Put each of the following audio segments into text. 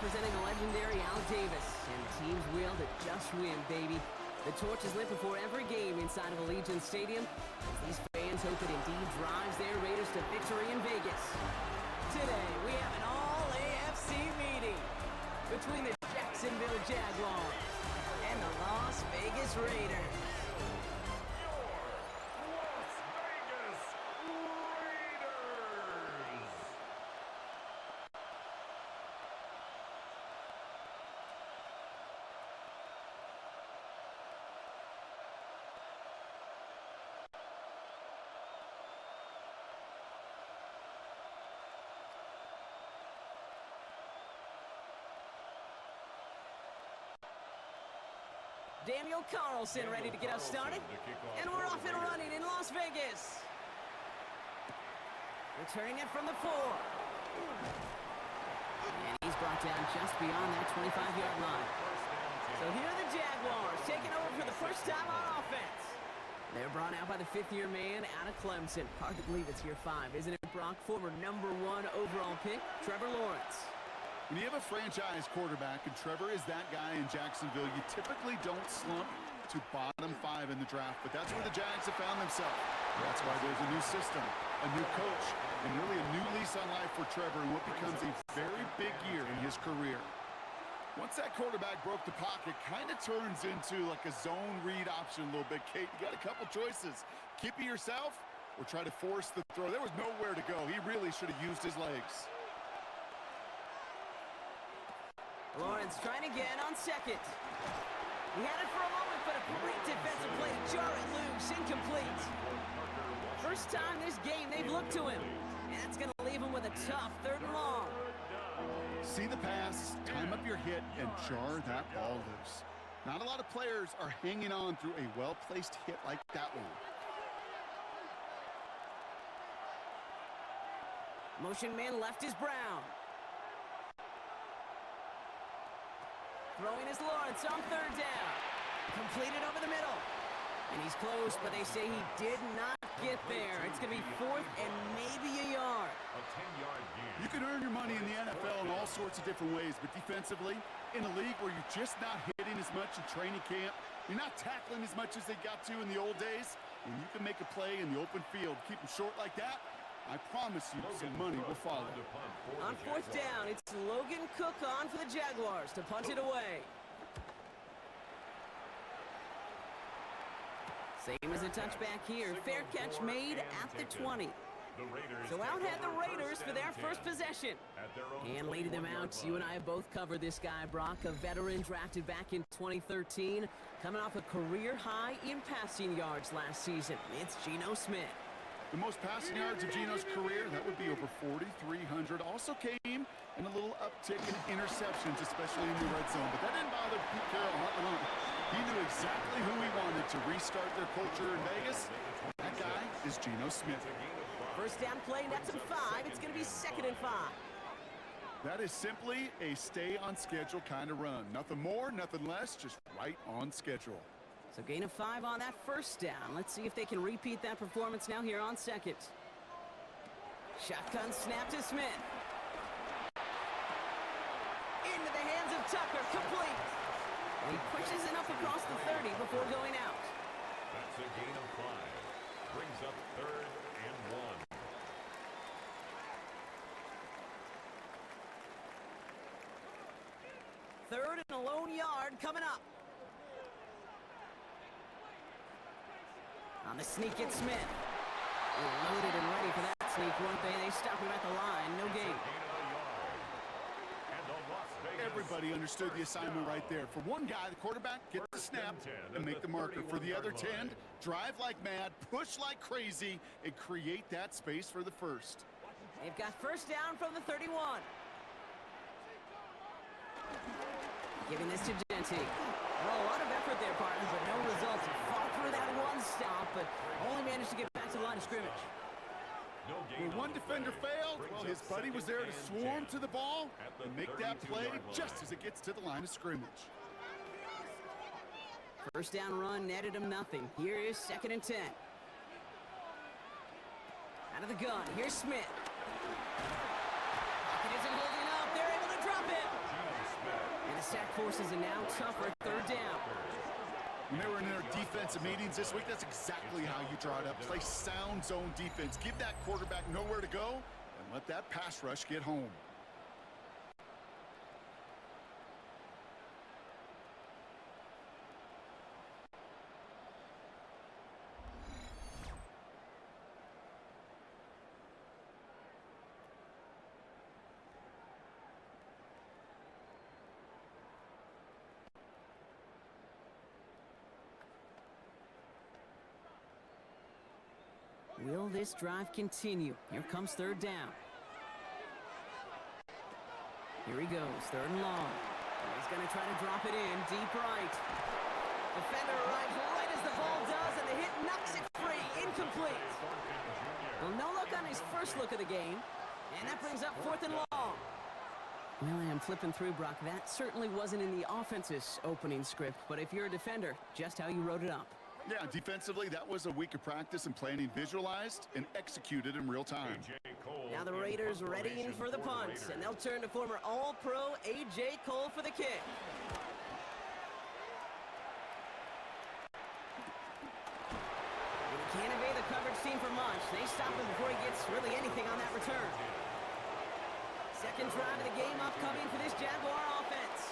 representing the legendary Al Davis. And the team's will to just win, baby. The torch is lit before every game inside of Allegiant Stadium, as these fans hope it indeed drives their Raiders to victory in Vegas. Today, we have an all-AFC meeting between the Jacksonville Jaguars and the Las Vegas Raiders. Daniel Carlson ready to get us started, and we're off and running in Las Vegas. Returning it from the 4. And he's brought down just beyond that 25-yard line. So here are the Jaguars taking over for the first time on offense. They're brought out by the fifth-year man out of Clemson. Hard to believe it's year 5, isn't it, Brock? Former #1 overall pick, Trevor Lawrence. When you have a franchise quarterback, and Trevor is that guy in Jacksonville, you typically don't slump to bottom 5 in the draft, but that's where the Jags have found themselves. That's why there's a new system, a new coach, and really a new lease on life for Trevor in what becomes a very big year in his career. Once that quarterback broke the pocket, kind of turns into like a zone read option a little bit. Kate, you got a couple choices. Keep it yourself or try to force the throw. There was nowhere to go. He really should have used his legs. Lawrence trying again on second. He had it for a moment, but a great defensive play to jar it loose, incomplete. First time this game they've looked to him, and that's going to leave him with a tough 3rd and long. See the pass, time up your hit, and jar that ball loose. Not a lot of players are hanging on through a well-placed hit like that one. Motion man left is Brown. Throwing is Lawrence on 3rd down. Completed over the middle. And he's close, but they say he did not get there. It's going to be 4th and maybe a yard. A 10-yard gain. You can earn your money in the NFL in all sorts of different ways, but defensively, in a league where you're just not hitting as much in training camp, you're not tackling as much as they got to in the old days, and you can make a play in the open field, keep them short like that, I promise you some money will follow. On 4th down, it's Logan Cook on for the Jaguars to punt it away. Same as a touchback here. Fair catch made at the 20. So out head the Raiders for their first possession. And leading them out, you and I have both covered this guy, Brock, a veteran drafted back in 2013, coming off a career high in passing yards last season. It's Geno Smith. The most passing yards of Geno's career, that would be over 4,300. Also came in a little uptick in interceptions, especially in the red zone. But that didn't bother Pete Carroll. He knew exactly who he wanted to restart their culture in Vegas. That guy is Geno Smith. First down play, nets him 5. It's going to be 2nd and 5. That is simply a stay-on-schedule kind of run. Nothing more, nothing less, just right on schedule. So gain of 5 on that first down. Let's see if they can repeat that performance now here on 2nd. Shotgun snap to Smith. Into the hands of Tucker, complete. And he pushes it up across the 30 before going out. That's a gain of 5. Brings up 3rd and 1. 3rd and a lone yard coming up. On the sneak, it's Smith. They're loaded and ready for that sneak, weren't they? They stop him at the line. No gain. Everybody understood the assignment right there. For one guy, the quarterback, get the snap and make the marker. For the other 10, drive like mad, push like crazy, and create that space for the first. They've got first down from the 31. Giving this to Genty. Well, a lot of effort there, partner, but no results. He fought through that one stop, but only managed to get back to the line of scrimmage. When one defender failed, well, his buddy was there to swarm to the ball and make that play just as it gets to the line of scrimmage. First down run netted him nothing. Here is 2nd and 10. Out of the gun, here's Smith. Pocket isn't holding up. They're able to drop it. forces a now tougher third down. When they were in their defensive meetings this week, that's exactly how you draw it up. Play sound zone defense. Give that quarterback nowhere to go and let that pass rush get home. Will this drive continue? Here comes third down. Here he goes, third and long. He's going to try to drop it in, deep right. Defender arrives right as the ball does, and the hit knocks it free, incomplete. Well, no luck on his first look of the game, and that brings up fourth and long. Well, I'm flipping through, Brock. That certainly wasn't in the offense's opening script, but if you're a defender, just how you wrote it up. Yeah, defensively, that was a week of practice and planning visualized and executed in real time. Now the Raiders readying for the punt, and they'll turn to former All-Pro A.J. Cole for the kick. And he can't evade the coverage team for much. They stop him before he gets really anything on that return. Second drive of the game upcoming for this Jaguar offense.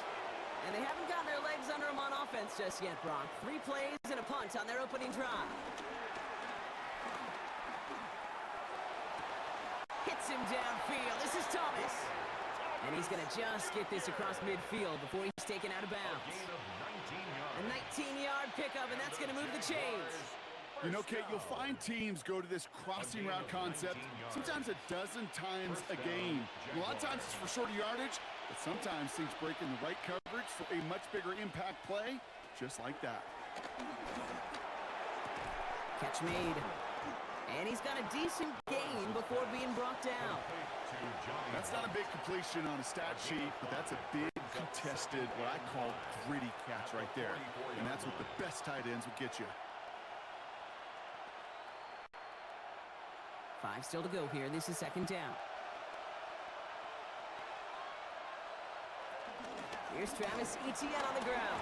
And they haven't got their legs under them on offense just yet, Brock. 3 plays and a punt on their opening drive. Hits him downfield. This is Thomas. And he's going to just get this across midfield before he's taken out of bounds. A 19-yard pickup, and that's going to move the chains. You know, Kate, you'll find teams go to this crossing route concept sometimes a dozen times a game. A lot of times it's for shorter yardage, but sometimes things break in the right coverage for a much bigger impact play, just like that. Catch made. And he's got a decent gain before being brought down. That's not a big completion on a stat sheet, but that's a big contested, what I call gritty catch right there. And that's what the best tight ends will get you. 5 still to go here. This is second down. Here's Travis Etienne on the ground.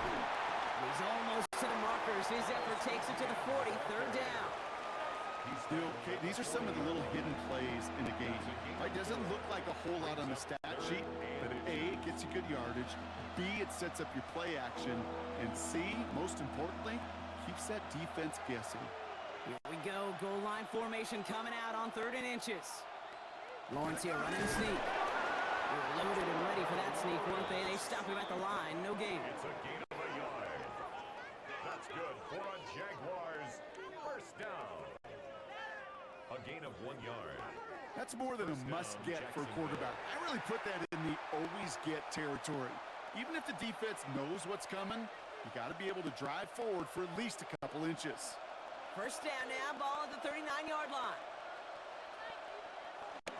And he's almost to the markers. His effort takes it to the 40. Third down. You know, Kate, these are some of the little hidden plays in the game. Right? Doesn't look like a whole lot on the stat sheet, but A, it gets you good yardage. B, it sets up your play action. And C, most importantly, keeps that defense guessing. Here we go. Goal line formation coming out on 3rd and inches. Lawrence here running the sneak. They were loaded and ready for that sneak, weren't they? They stop him at the line. No gain. It's a gain of a yard. That's good for a Jaguars first down. A gain of 1 yard. That's more than a must-get for a quarterback. I really put that in the always-get territory. Even if the defense knows what's coming, you got to be able to drive forward for at least a couple inches. First down now, ball at the 39-yard line.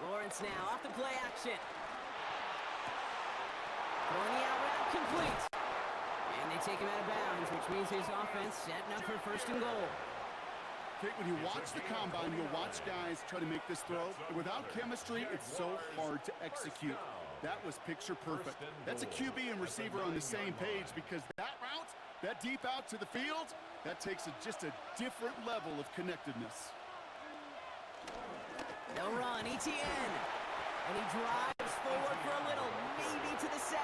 Lawrence now off the play action. Throwing the out route complete. And they take him out of bounds, which means his offense setting up for first and goal. Okay, when you watch the combine, you'll watch guys try to make this throw. And without chemistry, it's so hard to execute. That was picture perfect. That's a QB and receiver on the same page because that route, that deep out to the field, that takes just a different level of connectedness. No run, Etienne. And he drives forward for a little, maybe to the 7.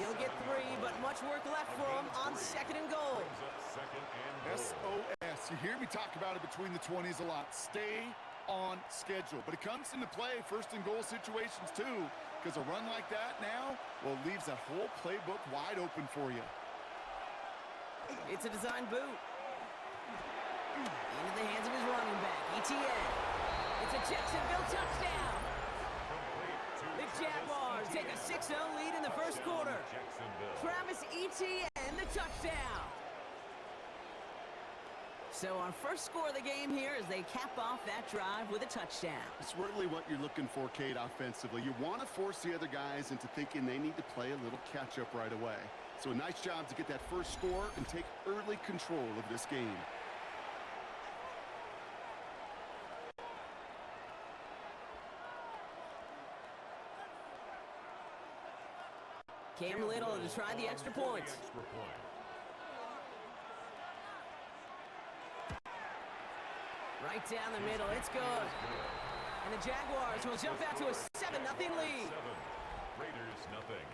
He'll get 3, but much work left for him on 2nd and goal. SOS. You hear me talk about it between the 20s a lot. Stay on schedule. But it comes into play first and goal situations too, because a run like that now, well, leaves that whole playbook wide open for you. It's a design boot. Into the hands of his running back, Etienne. It's a Jacksonville touchdown. The Jaguars take a 6-0 lead in the first quarter. Travis Etienne, the touchdown. So our first score of the game here as they cap off that drive with a touchdown. It's really what you're looking for, Kate, offensively. You want to force the other guys into thinking they need to play a little catch-up right away. So a nice job to get that first score and take early control of this game. Cam Little to try the extra point. Right down the middle, it's good. And the Jaguars will jump out to a 7-0 lead. Raiders nothing.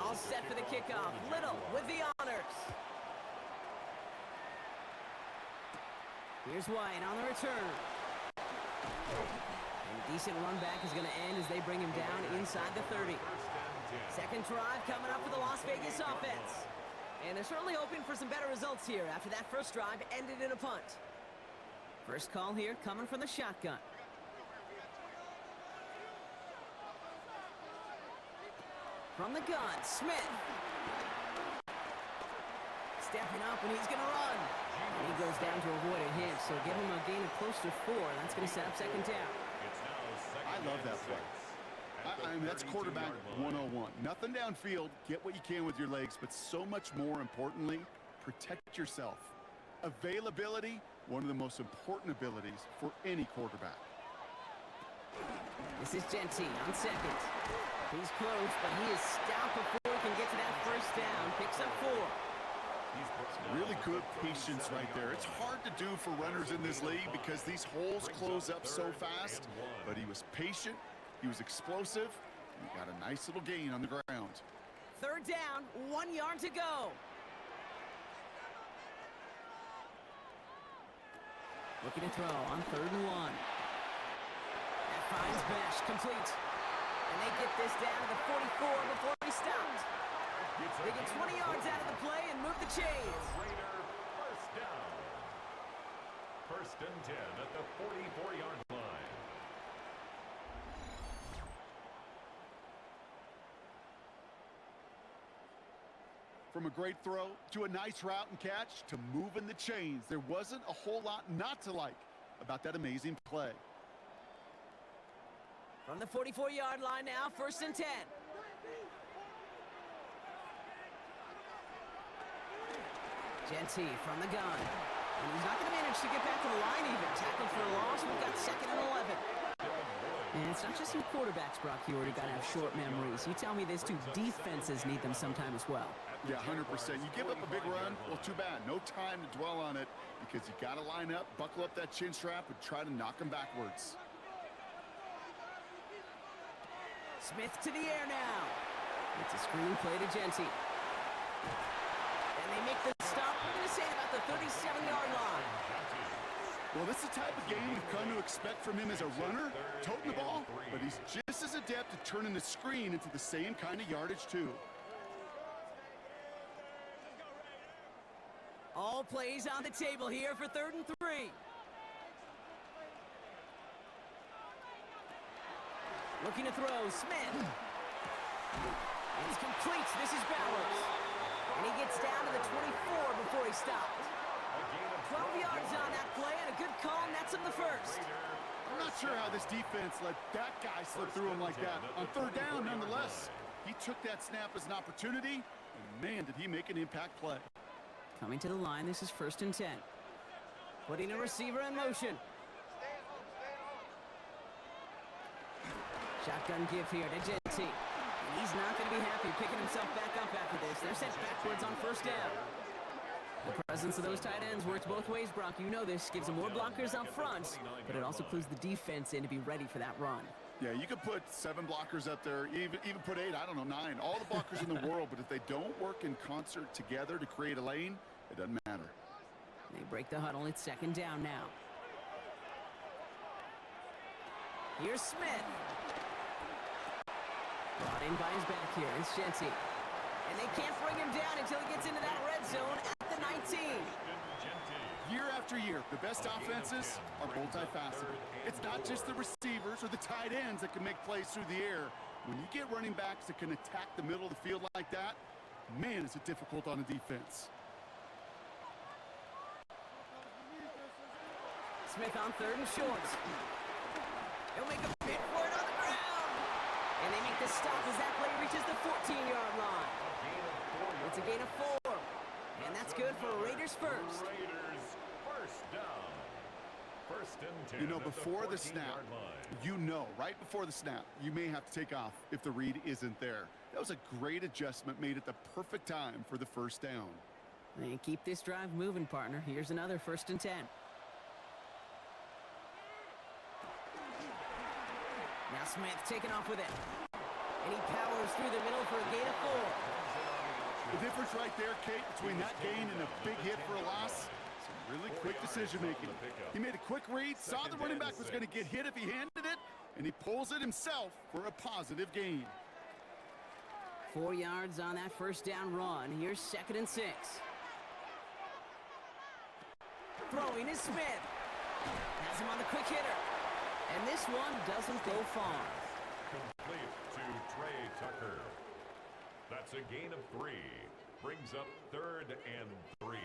All set for the kickoff. Little with the honors. Here's White on the return. And a decent run back is going to end as they bring him down inside the 30. Second drive coming up for the Las Vegas offense. And they're certainly hoping for some better results here after that first drive ended in a punt. First call here coming from the shotgun. From the gun, Smith. Stepping up, and he's going to run. And he goes down to avoid a hit, so give him a gain of close to 4. That's going to set up second down. I love that play. I mean, that's quarterback 101. Nothing downfield. Get what you can with your legs, but so much more importantly, protect yourself. Availability, one of the most important abilities for any quarterback. This is Genty on second. He's close, but he is stout before he can get to that first down. Picks up 4. Really good patience right there. It's hard to do for runners in this league because these holes close up so fast. But he was patient, he was explosive, and he got a nice little gain on the ground. Third down, 1 yard to go. Looking to throw on 3rd and 1. That finds Besh, complete. And they get this down to the 44 before he stopped. They get 20 yards out of the play and move the chains. Raider first down. First and 10 at the 44-yard line. From a great throw to a nice route and catch to moving the chains, there wasn't a whole lot not to like about that amazing play. From the 44-yard line now, 1st and 10. Genty from the gun. And he's not going to manage to get back to the line even. Tackled for a loss. We've got 2nd and 11. And it's not just some quarterbacks, Brock. You already got to have short memories. You tell me this too. Defenses need them sometime as well. Yeah, 100%. You give up a big run, well, too bad. No time to dwell on it because you got to line up, buckle up that chin strap, and try to knock them backwards. Smith to the air now. It's a screen play to Genty. And they make the stop. We're going to say about the 37-yard line. Well, this is the type of game you've come to expect from him as a runner, toting the ball, but he's just as adept at turning the screen into the same kind of yardage, too. All plays on the table here for 3rd and 3. Looking to throw, Smith. It's complete. This is Bowers. And he gets down to the 24 before he stopped. 12 yards on that play, and a good call nets him the first. I'm not sure how this defense let that guy slip through him like that. On 3rd down, nonetheless, he took that snap as an opportunity, and man, did he make an impact play. Coming to the line, this is 1st and 10. Putting a receiver in motion. Shotgun give here to Genty. He's not going to be happy picking himself back up after this. They're sent backwards on 1st down. The presence of those tight ends works both ways, Brock. You know this. Gives them more blockers up front, but it also clues the defense in to be ready for that run. Yeah, you could put 7 blockers up there, even put 8, I don't know, 9. All the blockers in the world, but if they don't work in concert together to create a lane, it doesn't matter. They break the huddle. It's 2nd down now. Here's Smith. Brought in by his back here. It's Genty. And they can't bring him down until he gets into that red zone at the 19. Year after year, the best offenses are multifaceted. It's not just the receivers or the tight ends that can make plays through the air. When you get running backs that can attack the middle of the field like that, man, is it difficult on the defense. Smith on 3rd and short. He'll make a bid for it on the ground. And they make the stop as that play reaches the 14-yard line. It's a gain of 4. And that's good for Raiders first. Raiders first down. First and 10 You know, at the before the snap, 14-yard line. you know, right before the snap, you may have to take off if the read isn't there. That was a great adjustment made at the perfect time for the first down. And keep this drive moving, partner. Here's another 1st and 10. Now Smith taking off with it. And he powers through the middle for a gain of 4. The difference right there, Kate, between that gain and a big hit for a loss, some really quick decision-making. He made a quick read, saw the running back was going to get hit if he handed it, and he pulls it himself for a positive gain. 4 yards on that 1st down run. Here's 2nd and 6. Throwing is Smith. Has him on the quick hitter. And this one doesn't go far. Complete to Trey Tucker. That's a gain of 3. Brings up 3rd and 3.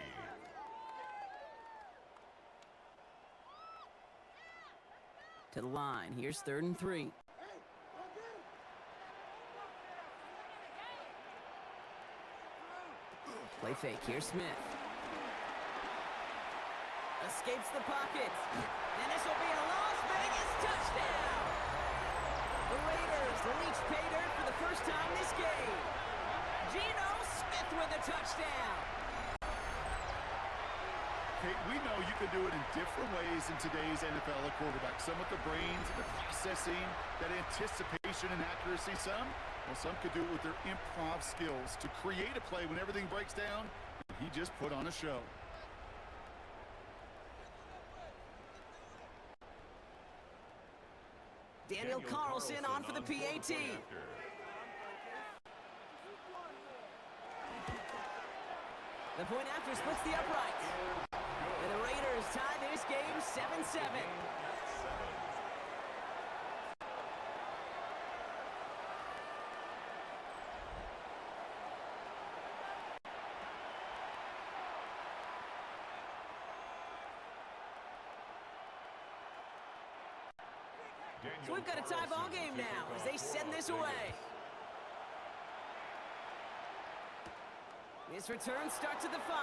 To the line. Here's 3rd and 3. Play fake. Here's Smith. Escapes the pocket. And this will be a Las Vegas touchdown. The Raiders reach pay dirt for the first time this game. Geno Smith with a touchdown. Kate, we know you can do it in different ways in today's NFL at quarterback. Some with the brains, the processing, that anticipation and accuracy. Some could do it with their improv skills to create a play when everything breaks down. He just put on a show. Daniel Carlson on for the PAT. The point after splits the uprights. And the Raiders tie this game 7-7. So we've got a tie ball game now as they send this away. This return starts at the 5.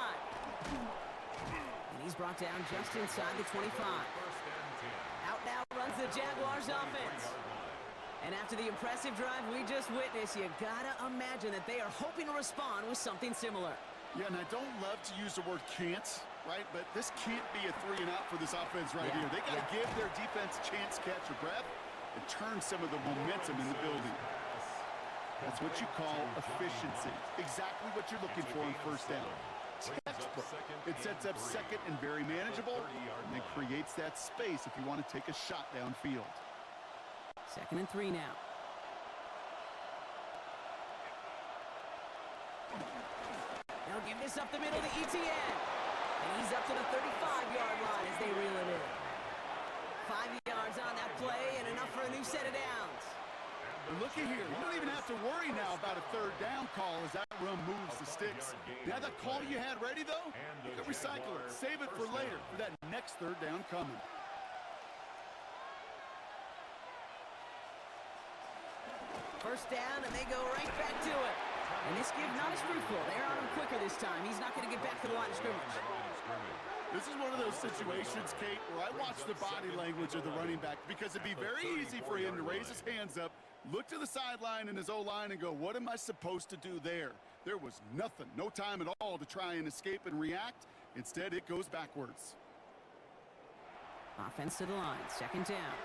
And he's brought down just inside the 25. Out now runs the Jaguars offense. And after the impressive drive we just witnessed, you gotta imagine that they are hoping to respond with something similar. Yeah, and I don't love to use the word can't, right? But this can't be a 3 and out for this offense right here. They got to give their defense a chance to catch a breath and turn some of the momentum in the building. That's what you call efficiency. Exactly what you're looking for in 1st down. Textbook. It sets up 2nd and very manageable, and it creates that space if you want to take a shot downfield. 2nd and 3 now. They'll give this up the middle to Etienne. And he's up to the 35-yard line as they reel it in. 5 yards on that play and enough for a new set of downs. And look at here. You don't even have to worry now about a 3rd down call as that run moves the sticks. Now that call you had ready, though, you can recycle it. Save it for later for that next 3rd down coming. First down, and they go right back to it. And this give not as fruitful. They're on him quicker this time. He's not going to get back to the line of scrimmage. This is one of those situations, Kate, where I watch the body language of the running back because it'd be very easy for him to raise his hands up, look to the sideline in his O-line and go, what am I supposed to do there? There was nothing, no time at all to try and escape and react. Instead, it goes backwards. Offense to the line, 2nd down.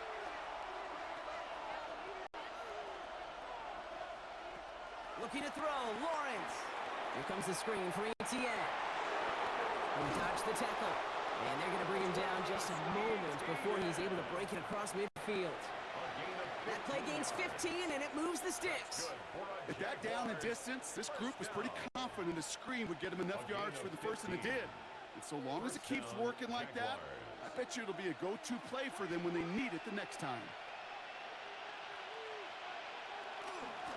Looking to throw, Lawrence. Here comes the screen for Etienne. He dodged the tackle. And they're going to bring him down just a moment before he's able to break it across midfield. That play gains 15, and it moves the sticks. At that down and distance, this group was pretty confident a screen would get him enough yards for the first, and it did. And so long as it keeps working like that, I bet you it'll be a go-to play for them when they need it the next time.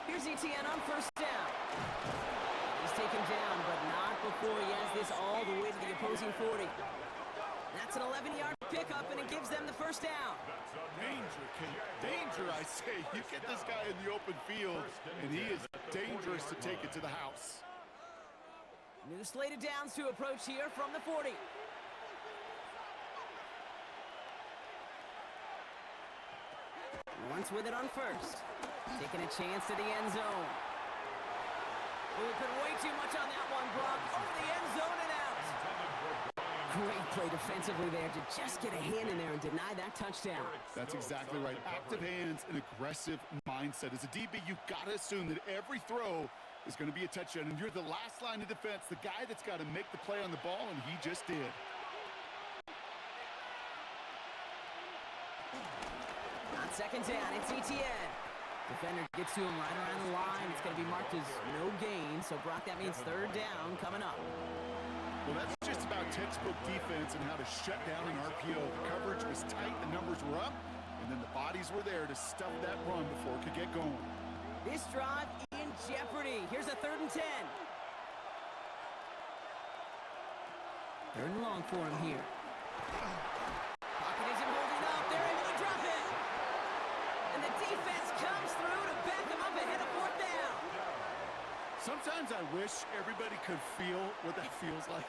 Here's Etienne on 1st down. He's taken down, but not before he has this all the way to the opposing 40. That's an 11-yard pickup, and it gives them the 1st down. Danger, Kate. Danger, I say. You get this guy in the open field, and he is dangerous to take it to the house. New slated downs to approach here from the 40. Lawrence with it on first. Taking a chance to the end zone. Oh, we put way too much on that one, Brock. Over the end zone and out. Great play defensively there to just get a hand in there and deny that touchdown. That's exactly right. Active hands and aggressive mindset. As a DB, you've got to assume that every throw is going to be a touchdown, and you're the last line of defense, the guy that's got to make the play on the ball, and he just did. On second down, it's ETN. Defender gets to him right around the line. It's going to be marked as no gain, so Brock, that means third down coming up. Well, that's just about textbook defense and how to shut down an RPO. The coverage was tight, the numbers were up, and then the bodies were there to stuff that run before it could get going. This drive in jeopardy. Here's a 3rd and 10. 3rd and long for him here. Pocket isn't holding up. They're able to drop it. And the defense comes through to back them up ahead of 4th down. Sometimes I wish everybody could feel what that feels like.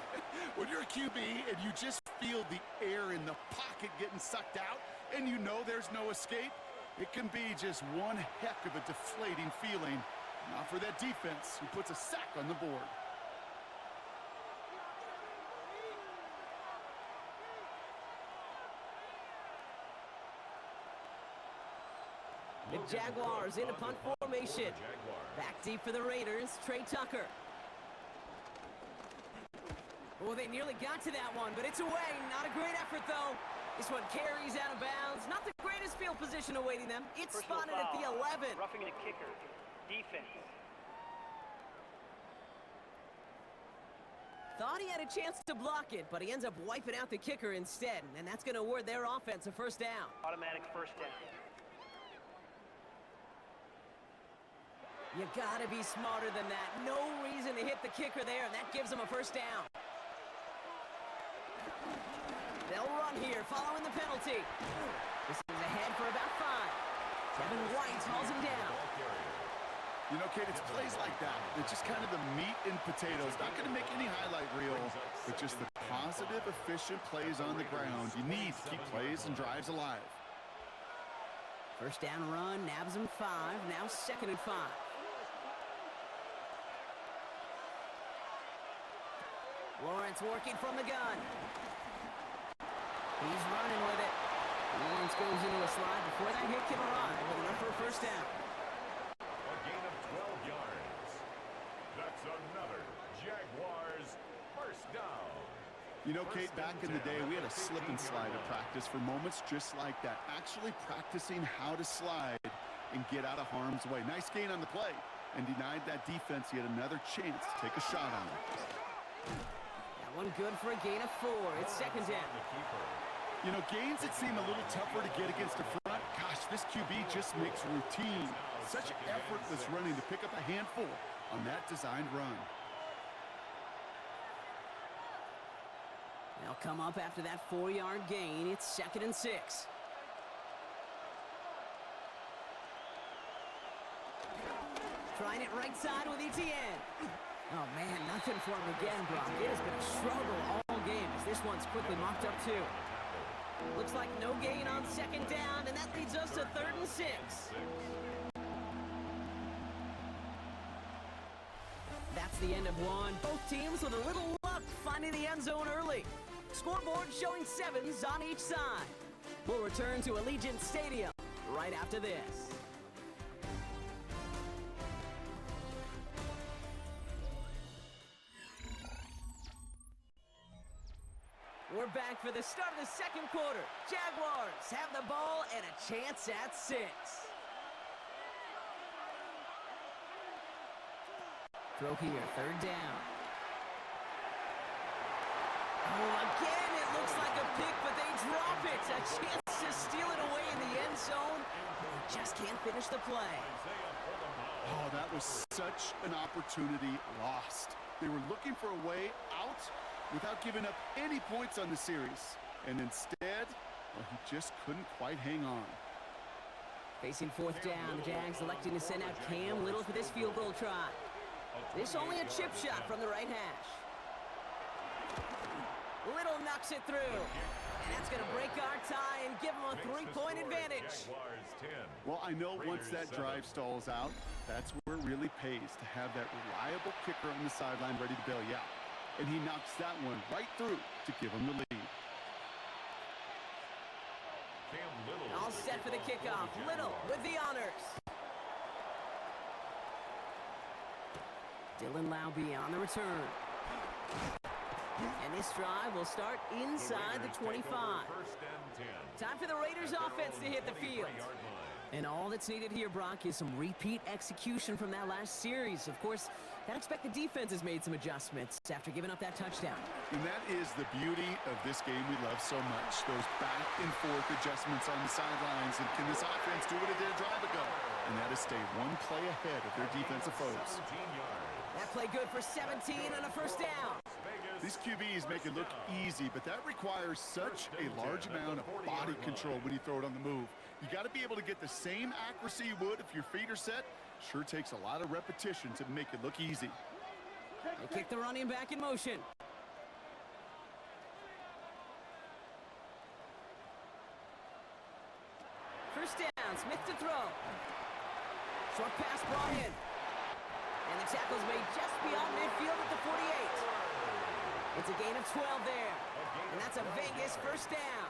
When you're a QB and you just feel the air in the pocket getting sucked out and you know there's no escape, it can be just one heck of a deflating feeling. Not for that defense who puts a sack on the board. The Jaguars into punt formation. Back deep for the Raiders, Trey Tucker. Oh, they nearly got to that one, but it's away. Not a great effort, though. This one carries out of bounds. Not the greatest field position awaiting them. It's spotted at the 11. Roughing the kicker. Defense. Thought he had a chance to block it, but he ends up wiping out the kicker instead, and that's going to award their offense a first down. Automatic first down. You gotta be smarter than that. No reason to hit the kicker there, and that gives them a first down. They'll run here, following the penalty. This is ahead for about 5. Kevin White hauls him down. You know, Kate, it's plays like that. It's just kind of the meat and potatoes. Not going to make any highlight reel, but just the positive, efficient plays on the ground. You need to keep plays and drives alive. First down run, nabs him 5. Now 2nd and 5. Lawrence working from the gun. He's running with it. Lawrence goes into a slide before that hit can arrive with enough for a first down. A gain of 12 yards. That's another Jaguars first down. You know, Kate, back in the day, we had a slip and slide at practice for moments just like that. Actually practicing how to slide and get out of harm's way. Nice gain on the play, and denied that defense yet another chance to take a shot on it. One good for a gain of 4. It's 2nd down. You know, gains that seem a little tougher to get against the front, gosh, this QB just makes routine. Such effortless running to pick up a handful on that designed run. They'll come up after that 4-yard gain. It's 2nd and 6. Trying it right side with ETN. Oh, man, nothing for him again, Brock. It has been a struggle all game as this one's quickly mocked up, too. Looks like no gain on 2nd down, and that leads us to 3rd and 6. That's the end of one. Both teams with a little luck finding the end zone early. Scoreboard showing 7s on each side. We'll return to Allegiant Stadium right after this. We're back for the start of the 2nd quarter. Jaguars have the ball and a chance at 6. Throw here, 3rd down. Oh, again, it looks like a pick, but they drop it. A chance to steal it away in the end zone. They just can't finish the play. Oh, that was such an opportunity lost. They were looking for a way out without giving up any points on the series. And instead, well, he just couldn't quite hang on. Facing 4th down, the Jags electing to send out Cam Little for this field goal try. This only a chip shot from the right hash. Little knocks it through. And that's going to break our tie and give them a three-point advantage. Jaguars 10. Well, I know once that drive stalls out, that's where it really pays to have that reliable kicker on the sideline ready to bail you out. And he knocks that one right through to give him the lead. All set for the kickoff. Little with the honors. Dylan Laube on the return. And this drive will start inside the 25. Time for the Raiders offense to hit the field. And all that's needed here, Brock, is some repeat execution from that last series. Of course, I'd expect the defense has made some adjustments after giving up that touchdown. And that is the beauty of this game we love so much. Those back and forth adjustments on the sidelines. And can this offense do what it did a drive ago? And that is stay one play ahead of their defensive foes. That play good for 17 and a first down. These QBs make it look easy, but that requires such a large amount of body control when you throw it on the move. You got to be able to get the same accuracy you would if your feet are set. Sure takes a lot of repetition to make it look easy. They kick the running back in motion. First down, Smith to throw. Short pass brought in. And the tackle's made just beyond midfield at the 48. It's a gain of 12 there. And that's a Vegas first down.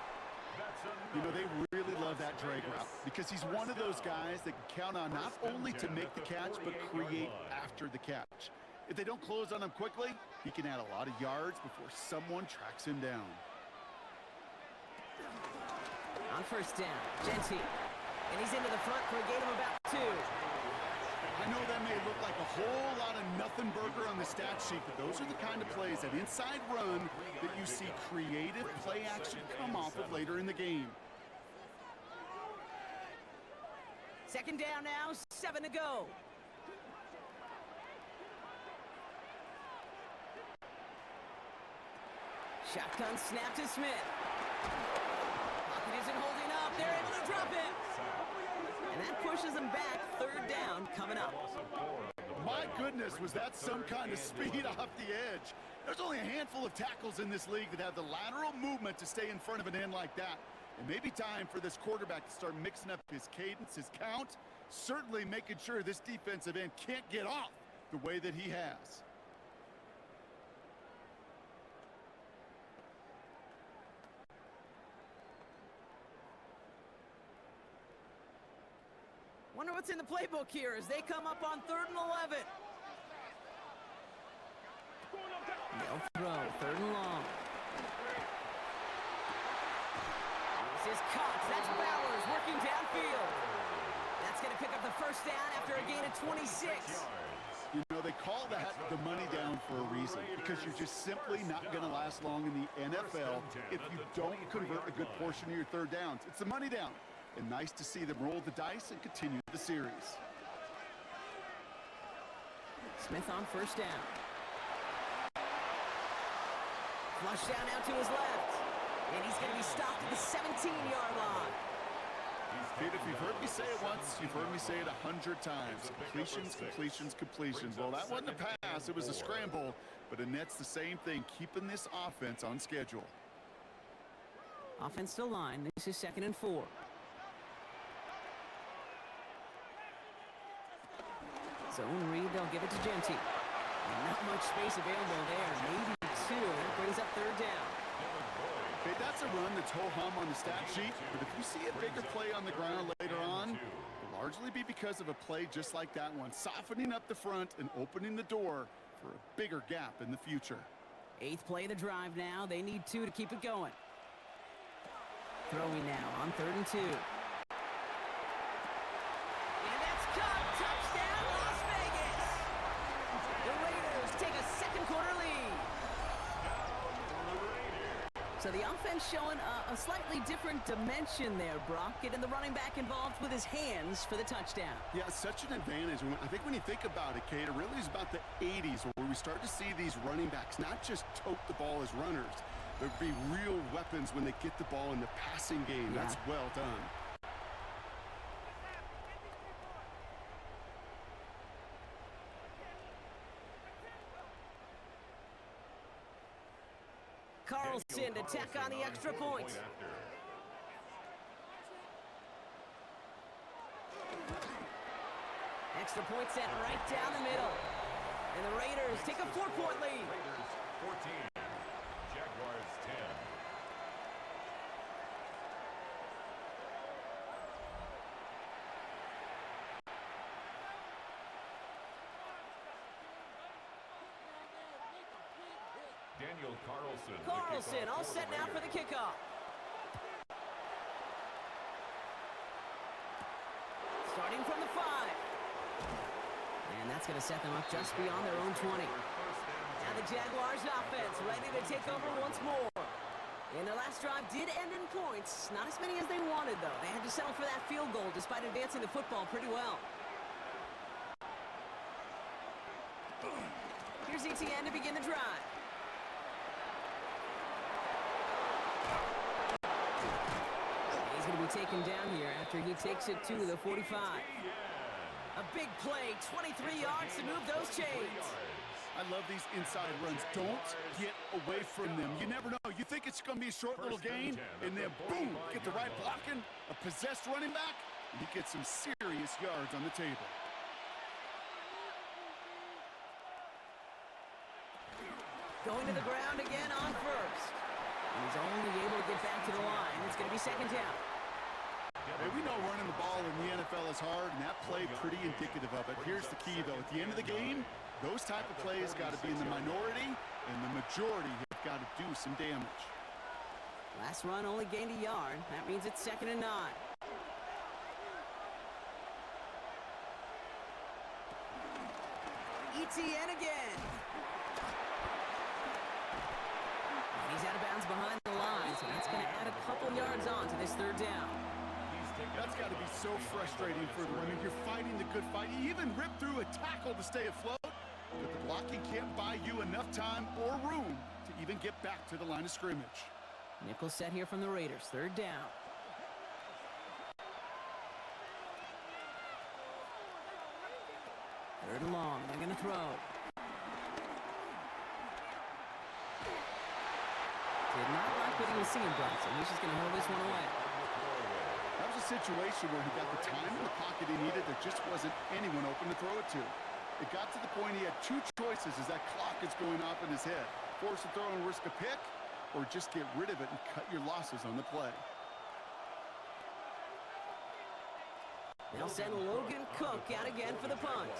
You know, they really love that drag route because he's one of those guys that can count on not only to make the catch, but create after the catch. If they don't close on him quickly, he can add a lot of yards before someone tracks him down. On first down, Genty. And he's into the front for a gain of about 2. I know that may look like a whole lot of nothing burger on the stat sheet, but those are the kind of plays, that inside run, that you see creative play action come off of later in the game. Second down now, 7 to go. Shotgun snap to Smith. Pocket isn't holding up. They're able to drop it. And that pushes them back. Third down coming up. My goodness, was that some kind of speed off the edge. There's only a handful of tackles in this league that have the lateral movement to stay in front of an end like that. It may be time for this quarterback to start mixing up his cadence, his count, certainly making sure this defensive end can't get off the way that he has. Wonder what's in the playbook here as they come up on 3rd and 11. No throw, 3rd and long. This is Cox, that's Bowers working downfield. That's going to pick up the first down after a gain of 26. You know, they call that the money down for a reason, because you're just simply not going to last long in the NFL if you don't convert a good portion of your third downs. It's the money down. And nice to see them roll the dice and continue the series. Smith on first down. Flush down out to his left. And he's going to be stopped at the 17-yard line. Kid, if you've heard me say it once, you've heard me say it 100 times. Completions, completions, completions. Well, that wasn't a pass. It was a scramble. But Annette's the same thing, keeping this offense on schedule. Offense to line. This is 2nd and 4. Zone read, they'll give it to Genty. And not much space available there. Maybe 2. That brings up 3rd down. Okay, that's a run that's ho-hum on the stat sheet. But if you see a bigger play on the ground later on, it'll largely be because of a play just like that one. Softening up the front and opening the door for a bigger gap in the future. 8th play of the drive now. They need 2 to keep it going. Throwing now on 3rd and 2. And that's caught. Touchdown, Las Vegas. The Raiders take a second quarter lead. So the offense showing a slightly different dimension there, Brock. Getting the running back involved with his hands for the touchdoal. Yeah, such an advantage. I think when you think about it, Kate, it really is about the 80s where we start to see these running backs not just tote the ball as runners. There'd be real weapons when they get the ball in the passing game. Yeah. That's well done. Carlson to tack on the extra point. Extra point set right down the middle. And the Raiders take a 4-point lead. Raiders 14, Jaguars 10. Daniel Carlson. Carlson all set now for the kickoff. Starting from the 5. And that's going to set them up just beyond their own 20. Now the Jaguars offense ready to take over once more. And their last drive did end in points. Not as many as they wanted, though. They had to settle for that field goal despite advancing the football pretty well. Here's ETN to begin the drive. He's going to be taken down here after he takes it to the 45. A big play, 23 yards to move those chains. I love these inside runs. Don't get away from them. You never know. You think it's going to be a short little gain, and then boom, get the right blocking, a possessed running back, and you get some serious yards on the table. Going to the ground again on first. And he's only able to get back to the line. It's going to be second down. Hey, we know running the ball in the NFL is hard, and that play pretty indicative of it. Here's the key, though. At the end of the game, those type of plays got to be in the minority, and the majority have got to do some damage. Last run only gained a yard. That means it's 2nd and 9. ETN again. And he's out of bounds behind the line, so that's going to add a couple yards on to this 3rd down. That's got to be so frustrating for them. I mean, you're fighting the good fight. You even rip through a tackle to stay afloat, but the blocking can't buy you enough time or room to even get back to the line of scrimmage. Nickel set here from the Raiders. 3rd down. Third and long. They're going to throw. Did not like what he was seeing, Bronson. He's just going to hold this one away. That was a situation where he got the time in the pocket he needed. There just wasn't anyone open to throw it to. It got to the point he had 2 choices as that clock is going off in his head. Force a throw and risk a pick, or just get rid of it and cut your losses on the play. They'll send Logan Cook out again for the punt.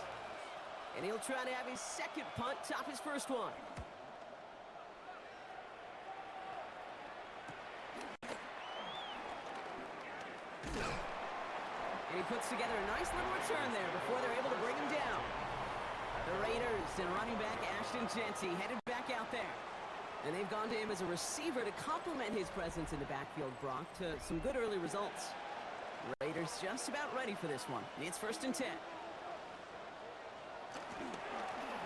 And he'll try to have his 2nd punt top his 1st one. And he puts together a nice little return there before they're able to bring him down. The Raiders and running back Ashton Jeanty headed back out there. And they've gone to him as a receiver to complement his presence in the backfield, Brock, to some good early results. Raiders just about ready for this one. It's 1st and 10.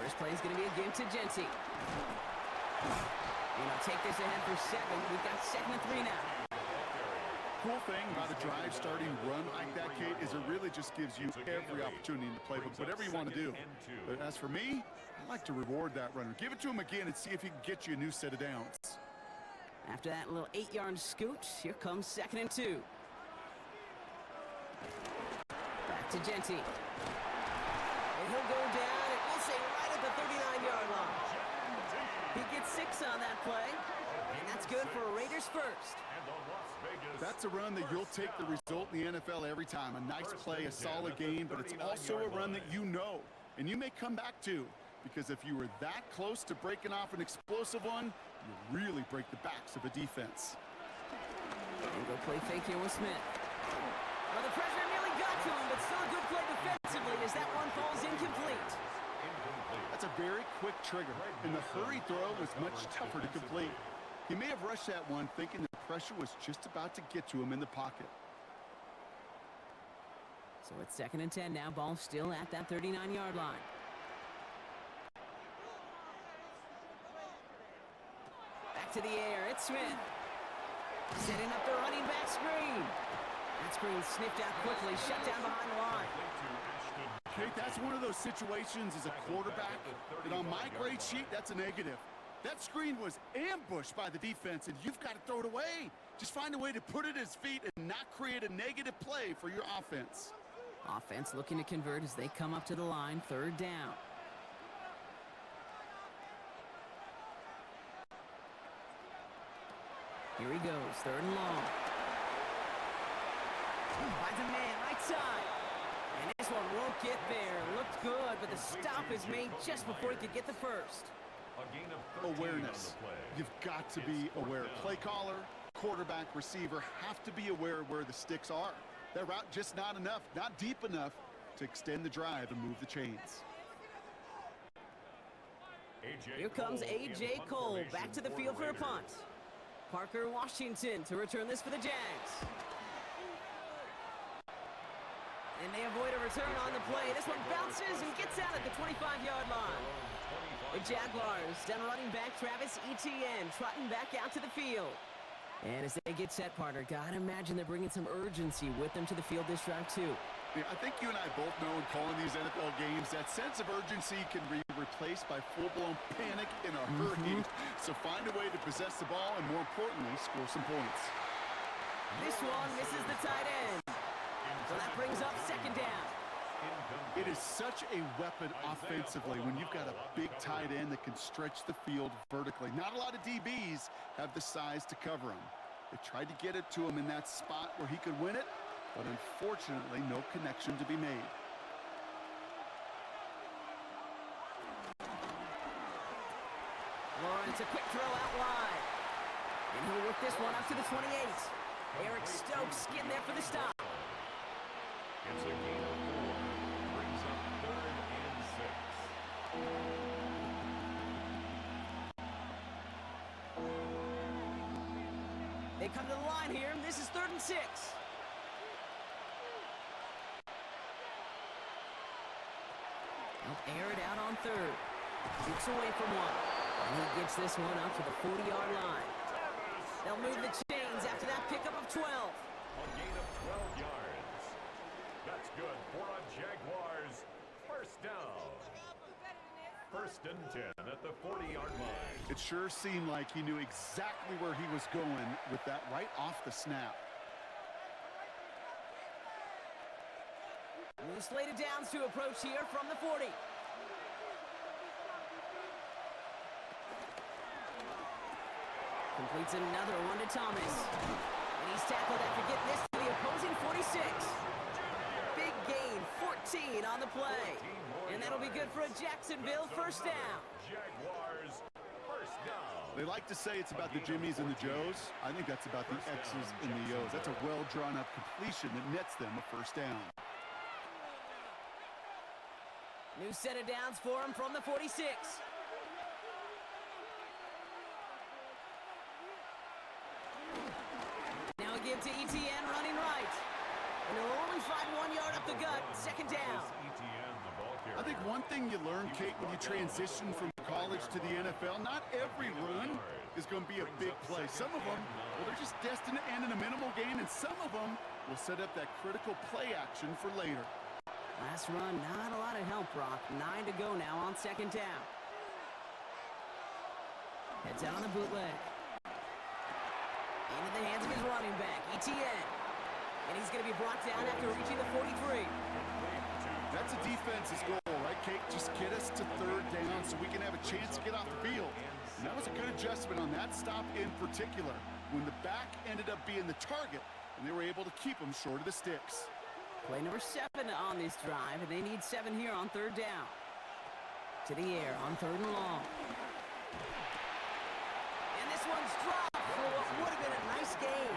First play is going to be a give to Jeanty. And he'll take this ahead for 7. We've got 2nd and 3 now. Cool thing about a drive starting run like that, Kate, is it really just gives you every opportunity in the playbook, whatever you want to do. But as for me, I like to reward that runner. Give it to him again and see if he can get you a new set of downs. After that little 8-yard scoot, here comes 2nd and 2. Back to Jeanty. And he'll go down, and we'll say right at the 39-yard line. He gets 6 on that play, and that's good for a Raiders 1st. That's a run that you'll take the result in the NFL every time. A nice play, a solid game, but it's also a run that you know, and you may come back to, because if you were that close to breaking off an explosive one, you really break the backs of a defense. And go play fake here with Smith. Well, the pressure nearly got to him, but still a good play defensively as that one falls incomplete. That's a very quick trigger, and the hurry throw was much tougher to complete. He may have rushed that one thinking the pressure was just about to get to him in the pocket. So it's 2nd and 10 now. Ball still at that 39-yard line. Back to the air. It's Smith. Setting up the running back screen. That screen sniffed out quickly. Shut down behind the line. Kate, that's one of those situations as a quarterback that on my grade sheet, that's a negative. That screen was ambushed by the defense, and you've got to throw it away. Just find a way to put it at his feet and not create a negative play for your offense. Offense looking to convert as they come up to the line, 3rd down. Here he goes, 3rd and long. Finds a man, right side. And this one won't get there. Looked good, but the stop is made just before he could get the first. A gain of 13 Awareness. on the play. You've got to be aware. Play caller, quarterback, receiver have to be aware of where the sticks are. That route just not enough, not deep enough to extend the drive and move the chains. Here comes A.J. Cole back to the field for a punt. Parker Washington to return this for the Jags. And they avoid a return on the play. This one bounces and gets out at the 25-yard line. The Jaguars, down running back Travis Etienne, trotting back out to the field. And as they get set, Parker, gotta imagine they're bringing some urgency with them to the field this drive, too. Yeah, I think you and I both know in calling these NFL games, that sense of urgency can be replaced by full-blown panic in a hurry. So find a way to possess the ball and, more importantly, score some points. This one misses the tight end. So that brings up 2nd down. It is such a weapon offensively when you've got a big tight end that can stretch the field vertically. Not a lot of DBs have the size to cover him. They tried to get it to him in that spot where he could win it, but unfortunately, no connection to be made. Lawrence, a quick throw out wide. And he'll work this one up to the 28. Eric Stokes getting there for the stop. It's a gain of 4. Brings up 3rd and 6. They come to the line here. This is 3rd and 6. They'll air it out on 3rd. Shoots away from one. And he gets this one up to the 40-yard line. They'll move the chains after that pickup of 12. A gain of 12 yards. That's good for a Jaguars 1st down. 1st and 10 at the 40-yard line. It sure seemed like he knew exactly where he was going with that right off the snap. New slated downs to approach here from the 40. Completes another one to Thomas. And he's tackled after getting this to the opposing 46. Big gain, 14 on the play. And that'll be good for a Jacksonville 1st down. Jaguars 1st down. They like to say it's about the Jimmies and the Joes. I think that's about the X's and the O's. That's a well-drawn-up completion that nets them a 1st down. New set of downs for him from the 46. Now again to Etienne running right. And he'll only find 1 yard up the gut, 2nd down. I think one thing you learn, Kate, when you transition from college to the NFL, not every run is going to be a big play. Some of them, well, they're just destined to end in a minimal gain, and some of them will set up that critical play action for later. Last run, not a lot of help, Brock. 9 to go now on 2nd down. Heads out on the bootleg. Into the hands of his running back, Etienne. And he's going to be brought down after reaching the 43. That's a defense's goal, right, Kate? Just get us to 3rd down so we can have a chance to get off the field. And that was a good adjustment on that stop in particular, when the back ended up being the target, and they were able to keep him short of the sticks. Play number 7 on this drive, and they need 7 here on 3rd down. To the air on 3rd and long. And this one's dropped for what would have been a nice game.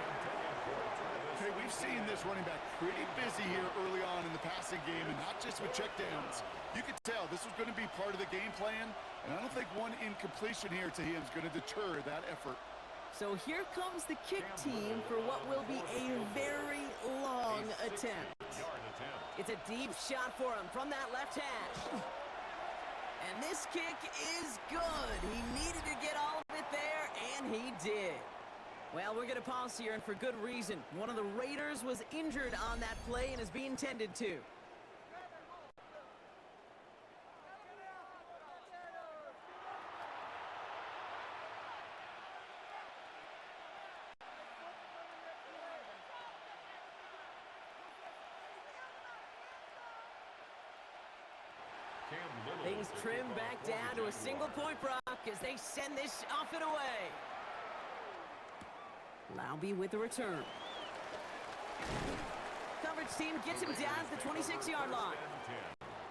Okay, we've seen this running back pretty busy here early on in the passing game, and not just with checkdowns. You could tell this was going to be part of the game plan, and I don't think one incompletion here to him is going to deter that effort. So here comes the kick team for what will be a very long attempt. It's a deep shot for him from that left hash. And this kick is good. He needed to get all of it there, and he did. Well, we're going to pause here, and for good reason. One of the Raiders was injured on that play and is being tended to. Things trim back down to a single point, Brock, as they send this off and away. Laube with the return. Coverage team gets him down at the 26-yard line.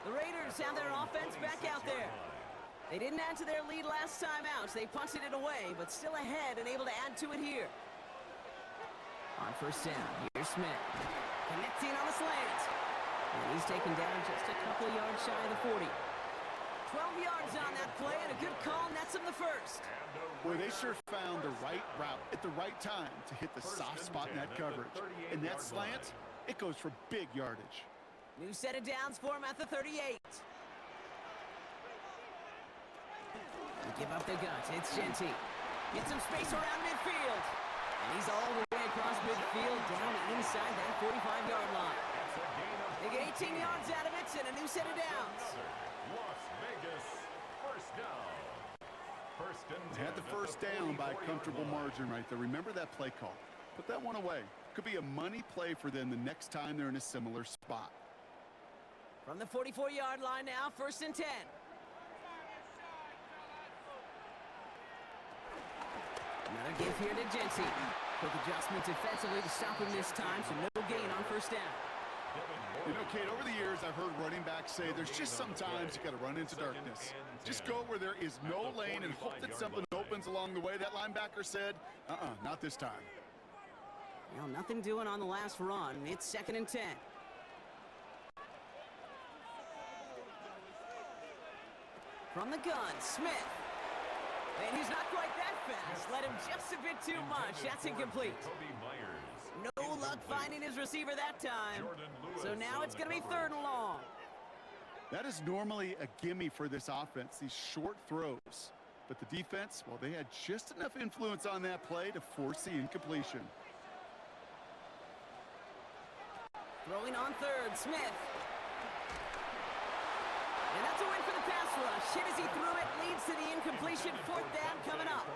The Raiders have their offense back out there. They didn't add to their lead last time out, so they punted it away, but still ahead and able to add to it here. On first down, here's Smith. Connecting on the slant. And he's taken down just a couple of yards shy of the 40. 12 yards on that play, and a good call nets him the first. Boy, they sure found the right route at the right time to hit the soft spot in that coverage. And that slant, it goes for big yardage. New set of downs for him at the 38. They give up the guts. It's Genty. Gets some space around midfield. And he's all the way across midfield down inside that 45-yard line. They get 18 yards out of it and a new set of downs. Las Vegas, first down. First and 10. Had the first down by a comfortable margin right there. Remember that play call. Put that one away. Could be a money play for them the next time they're in a similar spot. From the 44-yard line now, first and 10. Another give here to Genty. Quick adjustment defensively to stop him this time, so no gain on first down. You know, Kate, over the years, I've heard running backs say there's just sometimes you got to run into darkness. Just go where there is no lane and hope that something opens along the way. That linebacker said, not this time. Well, nothing doing on the last run. It's second and 10. From the gun, Smith. And he's not quite that fast. Let him just a bit too much. That's incomplete. No luck finding his receiver that time. So now it's going to be third and long. That is normally a gimme for this offense, these short throws. But the defense, well, they had just enough influence on that play to force the incompletion. Throwing on third, Smith. And that's a win for the pass rush. Hit as he threw it, leads to the incompletion. Fourth down coming up.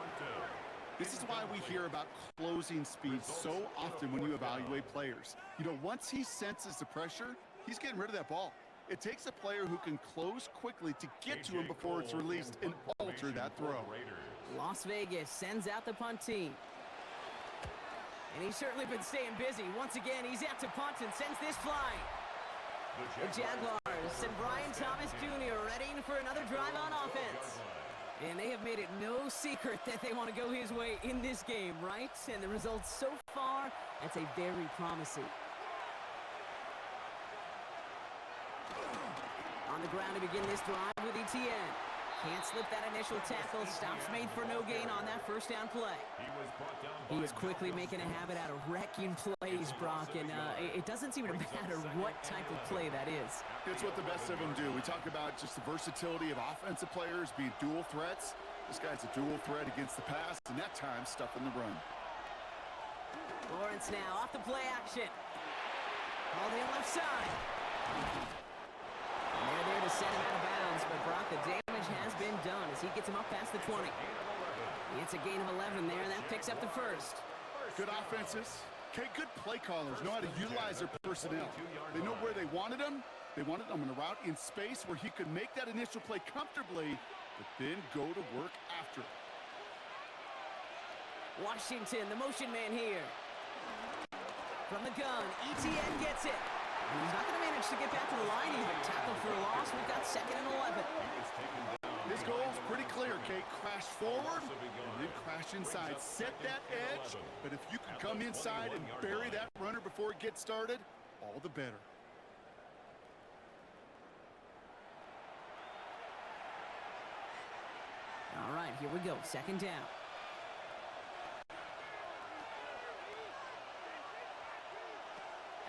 This is why we hear about closing speed so often when you evaluate players. You know, once he senses the pressure, he's getting rid of that ball. It takes a player who can close quickly to get to him before it's released and alter that throw. Las Vegas sends out the punt team. And he's certainly been staying busy. Once again, he's out to punt and sends this flying. The Jaguars and Brian Thomas Jr. readying for another drive on offense. And they have made it no secret that they want to go his way in this game, right? And the results so far, that's a very promising. On the ground to begin this drive with Etienne. Can't slip that initial tackle. Stops made for no gain on that first down play. He is quickly making a habit out of wrecking plays, Brock, and it doesn't seem to matter what type of play that is. It's what the best of them do. We talk about just the versatility of offensive players being dual threats. This guy's a dual threat against the pass, and that time stuffing the run. Lawrence now off the play action. Called in left side. And they're there to send him out of bounds, but Brock, the damage has been done as he gets him up past the 20. It's a gain of 11 there, and that picks up the first. Good offenses. Okay, good play callers know how to utilize their personnel. They know where they wanted them. They wanted them in a route in space where he could make that initial play comfortably, but then go to work after it. Washington, the motion man here. From the gun, Etienne gets it. And he's not going to manage to get back to the line even. Tackle for a loss. We've got second and 11. His goal is pretty clear, Kate. Crash forward and then crash inside. Set that edge, but if you can come inside and bury that runner before it gets started, all the better. All right, here we go. Second down.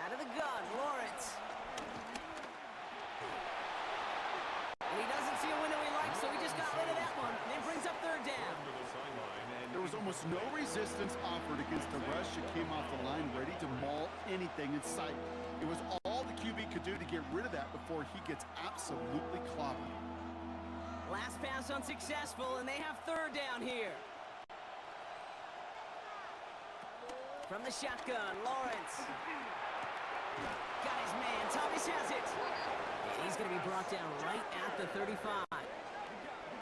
Out of the gun, Lawrence. And he doesn't see a window he likes, so he just got rid of that one. And then brings up third down. There was almost no resistance offered against the rush. It came off the line ready to maul anything in sight. It was all the QB could do to get rid of that before he gets absolutely clobbered. Last pass unsuccessful, and they have third down here. From the shotgun, Lawrence. Got his man. Thomas has it. And he's going to be brought down right at the 35.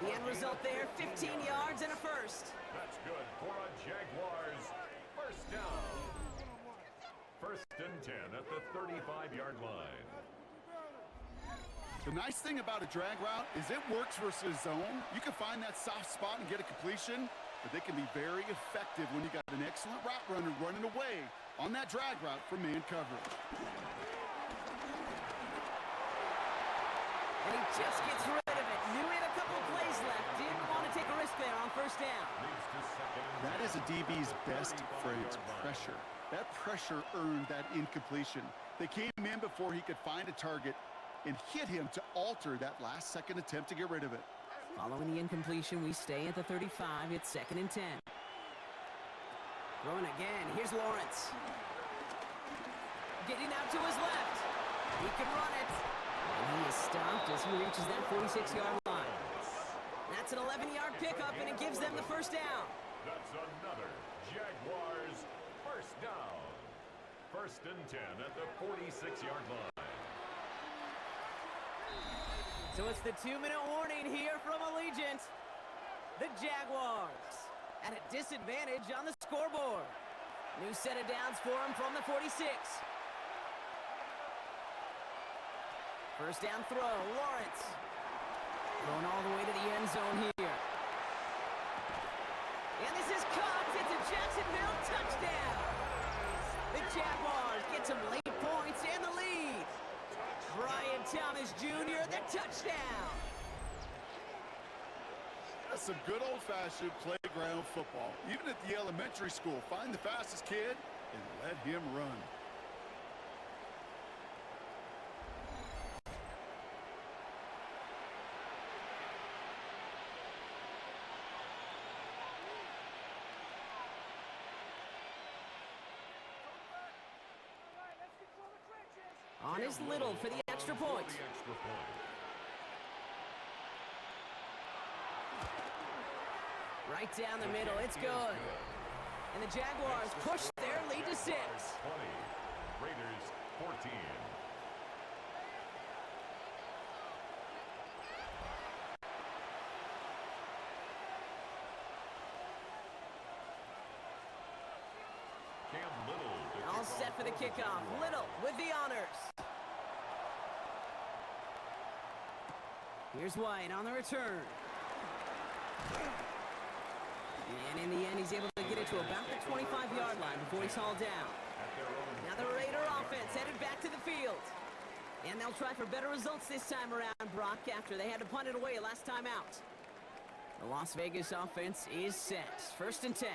The end result there, 15 yards and a first. That's good for a Jaguars first down. First and 10 at the 35-yard line. The nice thing about a drag route is it works versus zone. You can find that soft spot and get a completion, but they can be very effective when you got an excellent route runner running away on that drag route from man coverage. And he just gets rid of it. Knew he had a couple of plays left. Didn't want to take a risk there on first down. Leads to second and That is a DB's best phrase, pressure. That pressure earned that incompletion. They came in before he could find a target and hit him to alter that last-second attempt to get rid of it. Following the incompletion, we stay at the 35. It's second and 10. Throwing again. Here's Lawrence. Getting out to his left. He can run it. And he is stopped as he reaches that 46-yard line. That's an 11-yard pickup, and it gives them the first down. That's another Jaguars first down. First and 10 at the 46-yard line. So it's the 2-minute warning here from Allegiant. The Jaguars at a disadvantage on the scoreboard. New set of downs for him from the 46. First down throw, Lawrence. Going all the way to the end zone here. And this is caught. It's a Jacksonville touchdown. The Jaguars get some late points and the lead. Brian Thomas Jr., the touchdown. That's some good old-fashioned playground football. Even at the elementary school, find the fastest kid and let him run. On is Little for the extra point. Right down the middle, it's good. And the Jaguars push their lead to 6. 20, Raiders 14. Cam Little. All set for the kickoff. Little with the honors. Here's White on the return. And in the end, he's able to get it to about the 25-yard line before he's hauled down. Now the Raider offense headed back to the field. And they'll try for better results this time around, Brock, after they had to punt it away last time out. The Las Vegas offense is set. First and 10.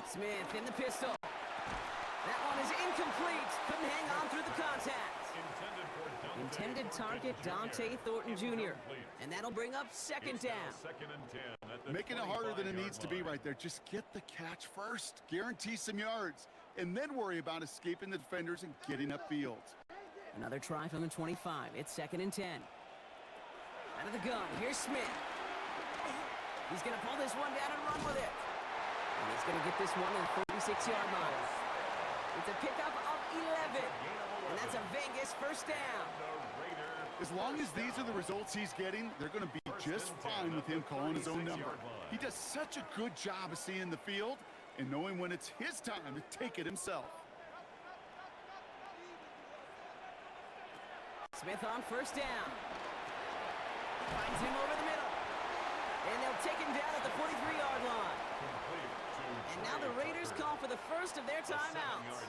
Smith in the pistol. That one is incomplete. Couldn't hang on through the contact. Intended target, Dante Thornton Jr. And that'll bring up second down. Second and 10 at the Making it harder than it 25-yard needs to be line. right there. Just get the catch first. Guarantee some yards. And then worry about escaping the defenders and getting upfield. Another try from the 25. It's second and 10. Out of the gun, here's Smith. He's going to pull this one down and run with it. And he's going to get this one to the 36-yard line. It's a pickup of 11. And that's a Vegas first down. As long as these are the results he's getting, they're going to be just fine with him calling his own number. He does such a good job of seeing the field and knowing when it's his time to take it himself. Smith on first down. Finds him over the middle. And they'll take him down at the 43-yard line. And now the Raiders call for the first of their timeouts,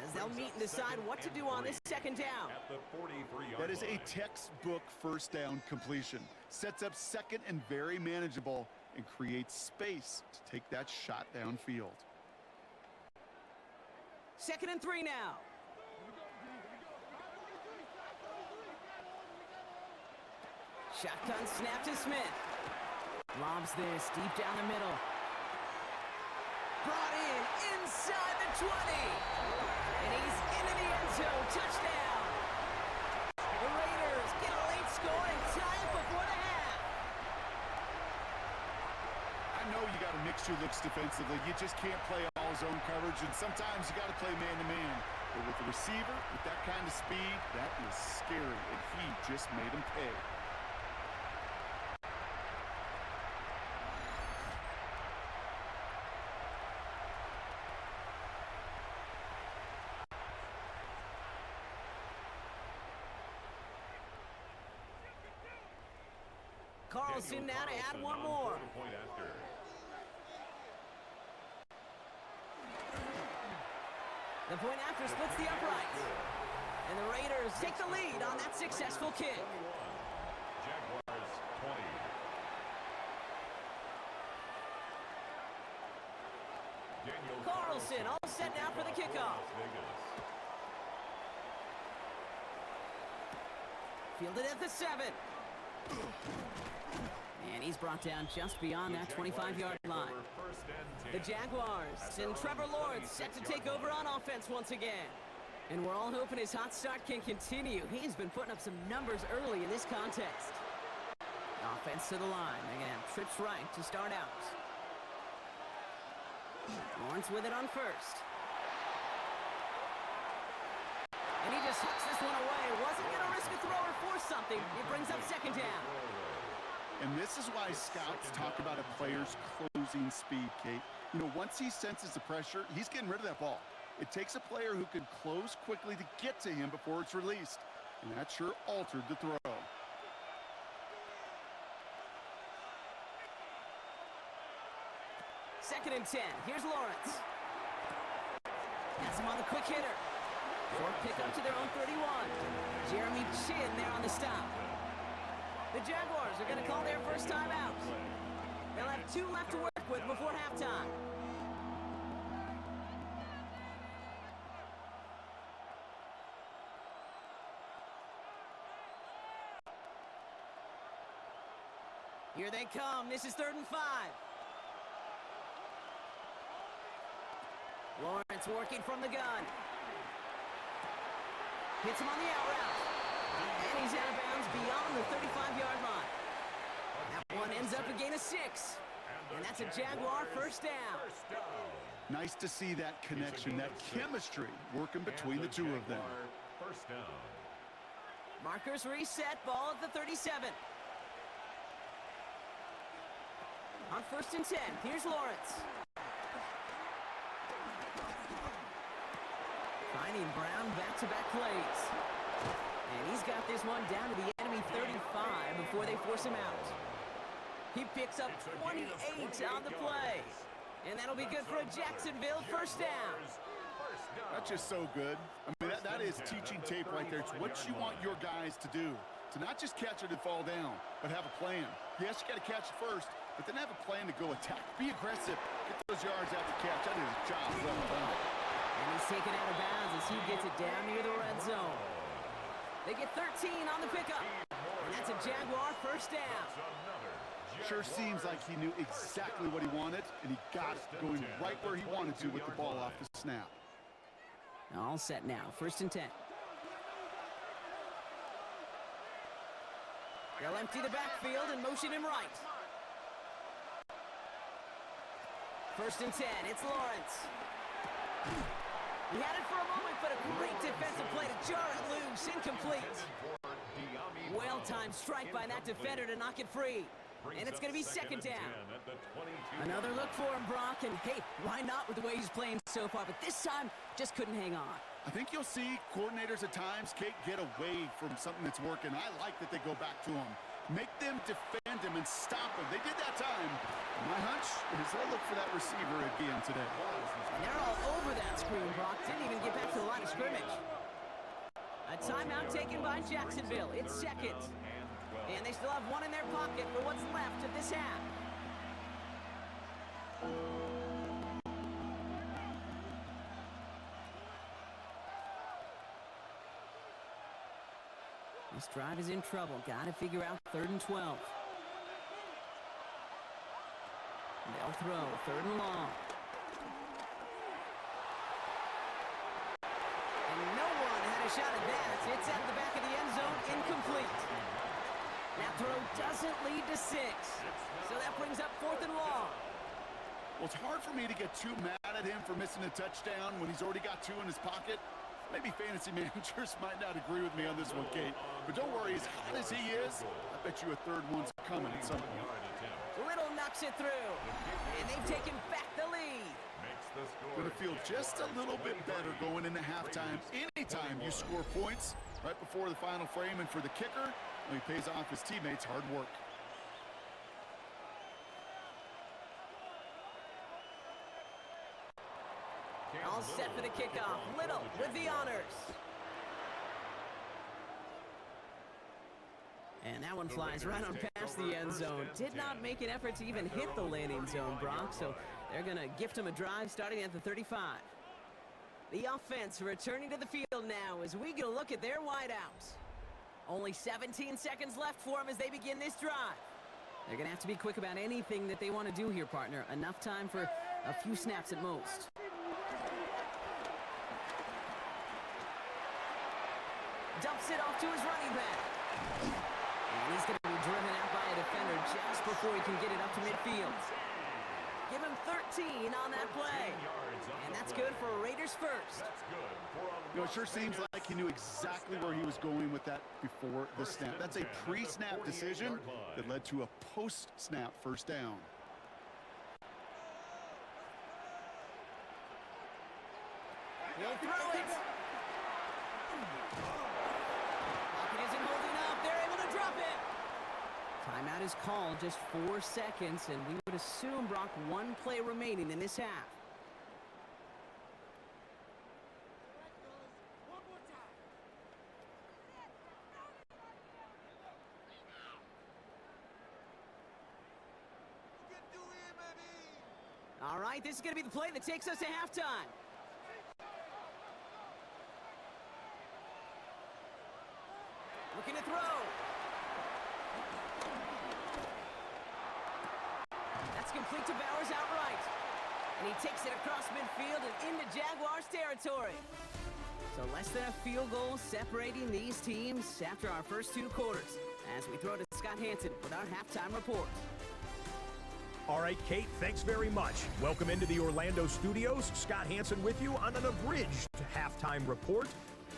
as they'll meet and decide what to do on this second down. That is a textbook first down completion. Sets up second and very manageable and creates space to take that shot downfield. Second and 3 now. Shotgun snap to Smith. Lobs this deep down the middle. Brought in inside the 20. And he's into the end zone. Touchdown. The Raiders get a late score and tie it before the half. I know you got to mix your looks defensively. You just can't play all zone coverage, and sometimes you got to play man-to-man. But with the receiver, with that kind of speed, that is scary, and he just made him pay. Carlson now to add one more. The point after splits the upright. And the Raiders take the lead on that successful kick. Jaguars 20. Daniel Carlson all set now for the kickoff. Fielded at the 7. And he's brought down just beyond that 25-yard line. The Jaguars and Trevor Lawrence set to take over on offense once again. And we're all hoping his hot start can continue. He's been putting up some numbers early in this contest. Offense to the line. They're going to have trips right to start out. Lawrence with it on first. And he just hooks this one away. Wasn't going to risk a throw or force something. It brings up second down. And this is why scouts talk about a player's closing speed, Kate. You know, once he senses the pressure, he's getting rid of that ball. It takes a player who can close quickly to get to him before it's released. And that sure altered the throw. Second and 10. Here's Lawrence. Has him on the quick hitter. Short pickup to their own 31. Jeremy Chin there on the stop. The Jaguars are going to call their first time out. They'll have 2 left to work with before halftime. Here they come. This is 3rd and 5. Lawrence working from the gun. Hits him on the out route. And he's out of bounds beyond the 35-yard line. That one ends up a gain of 6. And that's a Jaguar first down. Nice to see that connection, that chemistry working between the two of them. First down. Markers reset, ball at the 37. On 1st and 10, here's Lawrence. Finding Brown back-to-back plays. And he's got this one down to the enemy 35 before they force him out. He picks up 28 on the play. And that'll be good for a Jacksonville first down. That's just so good. I mean, that is teaching tape right there. It's what you want your guys to do. To not just catch it and fall down, but have a plan. Yes, you got to catch it first, but then have a plan to go attack. Be aggressive. Get those yards after catch. That is a job well done. And he's taken out of bounds as he gets it down near the red zone. They get 13 on the pickup. And that's a Jaguar first down. Sure seems like he knew exactly what he wanted, and he got it going right where he wanted to with the ball off the snap. All set now. 1st and 10. They'll empty the backfield and motion him right. 1st and 10. It's Lawrence. He had it for a moment, but a great defensive play to jar it loose. Incomplete. Well-timed strike by that defender to knock it free. And it's going to be second down. Another look for him, Brock. And, hey, why not with the way he's playing so far? But this time, just couldn't hang on. I think you'll see coordinators at times, Kate, get away from something that's working. I like that they go back to him. Make them defend him and stop him. They did that time. My hunch is they'll look for that receiver again today. And they're all over that screen, Brock. Didn't even get back to the line of scrimmage. A timeout taken by Jacksonville. It's second. And they still have one in their pocket for what's left of this half. This drive is in trouble. Got to figure out 3rd and 12. They'll throw 3rd and long. And no one had a shot at that. It's at the back of the end zone, incomplete. That throw doesn't lead to 6. So that brings up 4th and long. Well, it's hard for me to get too mad at him for missing a touchdown when he's already got 2 in his pocket. Maybe fantasy managers might not agree with me on this one, Kate. But don't worry, as hot as he is, I bet you a third one's coming at some point. Little knocks it through, and they've taken back the lead. Going to feel just a little bit better going into halftime. Anytime you score points right before the final frame, and for the kicker, he pays off his teammates' hard work. All set for the kickoff. Little with the honors. And that one flies right on past the end zone. Did not make an effort to even hit the landing zone, Brock, so they're going to gift him a drive starting at the 35. The offense returning to the field now as we get a look at their wideouts. Only 17 seconds left for them as they begin this drive. They're going to have to be quick about anything that they want to do here, partner. Enough time for a few snaps at most. Dumps it off to his running back. And he's going to be driven out by a defender just before he can get it up to midfield. Give him 13 on that play. And that's good for Raiders first. You know, it sure seems like he knew exactly where he was going with that before the snap. That's a pre-snap decision that led to a post-snap first down. He'll throw it. Pocket isn't holding up. They're able to drop it. Timeout is called, just 4 seconds, and we would assume, Brock, 1 play remaining in this half. All right, this is going to be the play that takes us to halftime. Looking to throw. That's complete to Bowers outright. And he takes it across midfield and into Jaguars territory. So less than a field goal separating these teams after our first 2 quarters. As we throw to Scott Hansen with our halftime report. All right, Kate, thanks very much. Welcome into the Orlando studios. Scott Hansen with you on an abridged halftime report.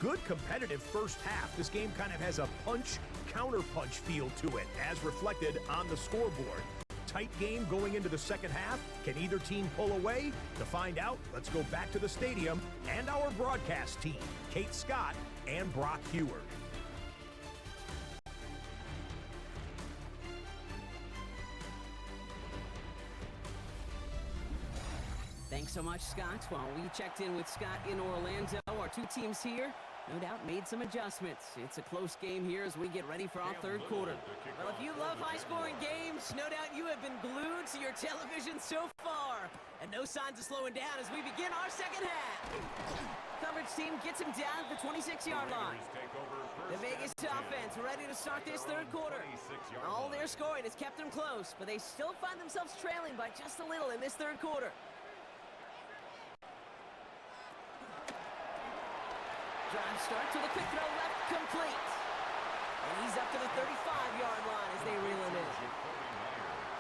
Good competitive first half. This game kind of has a punch-counter-punch feel to it, as reflected on the scoreboard. Tight game going into the second half. Can either team pull away? To find out, let's go back to the stadium and our broadcast team, Kate Scott and Brock Heward. Thanks so much, Scott. While we checked in with Scott in Orlando, our 2 teams here no doubt made some adjustments. It's a close game here as we get ready for our third quarter. Well, if you love high-scoring games, no doubt you have been glued to your television so far. And no signs of slowing down as we begin our second half. Coverage team gets him down at the 26-yard line. The Vegas offense ready to start this third quarter. All their scoring has kept them close, but they still find themselves trailing by just a little in this third quarter. Drive start to the quick throw left, complete. And he's up to the 35-yard line as they reel it in.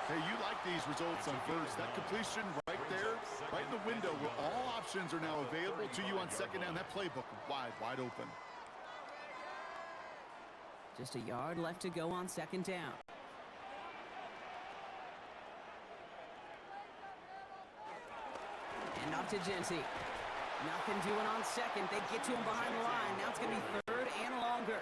Hey, you like these results on first. That completion right there, right in the window where all options are now available to you on second down. That playbook wide open. Just a yard left to go on second down. And off to Genty. Nothing doing on second. They get to him behind the line. Now it's going to be third and longer.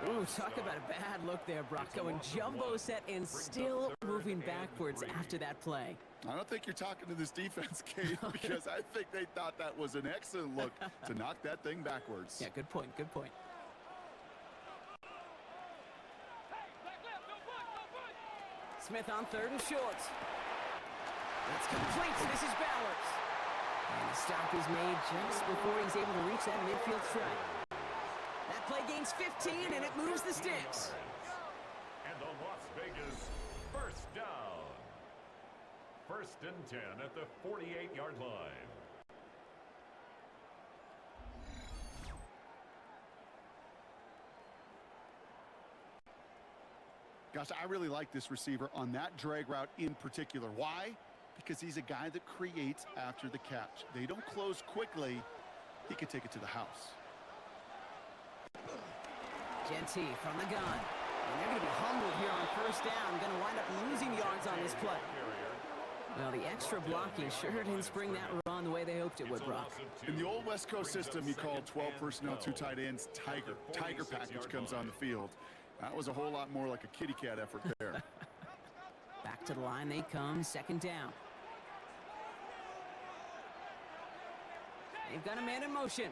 Ooh, talk about a bad look there, Brock. Going jumbo set and still moving backwards after that play. I don't think you're talking to this defense, Kate, because I think they thought that was an excellent look to knock that thing backwards. Yeah, good point, good point. Smith on third and short. It's complete. This is Bowers. And the stop is made just before he's able to reach that midfield strike. That play gains 15, and it moves the sticks. And the Las Vegas first down. First and 10 at the 48-yard line. Gosh, I really like this receiver on that drag route in particular. Why? because he's a guy that creates after the catch. They don't close quickly. He could take it to the house. Genty from the gun. And they're going to be humbled here on first down. Going to wind up losing yards on this play. Well, the extra blocking sure didn't spring that run the way they hoped it would, Brock. In the old West Coast system, you called 12 personnel, 2 tight ends, Tiger. Tiger package comes on the field. That was a whole lot more like a kitty cat effort there. Back to the line they come, second down. They've got a man in motion.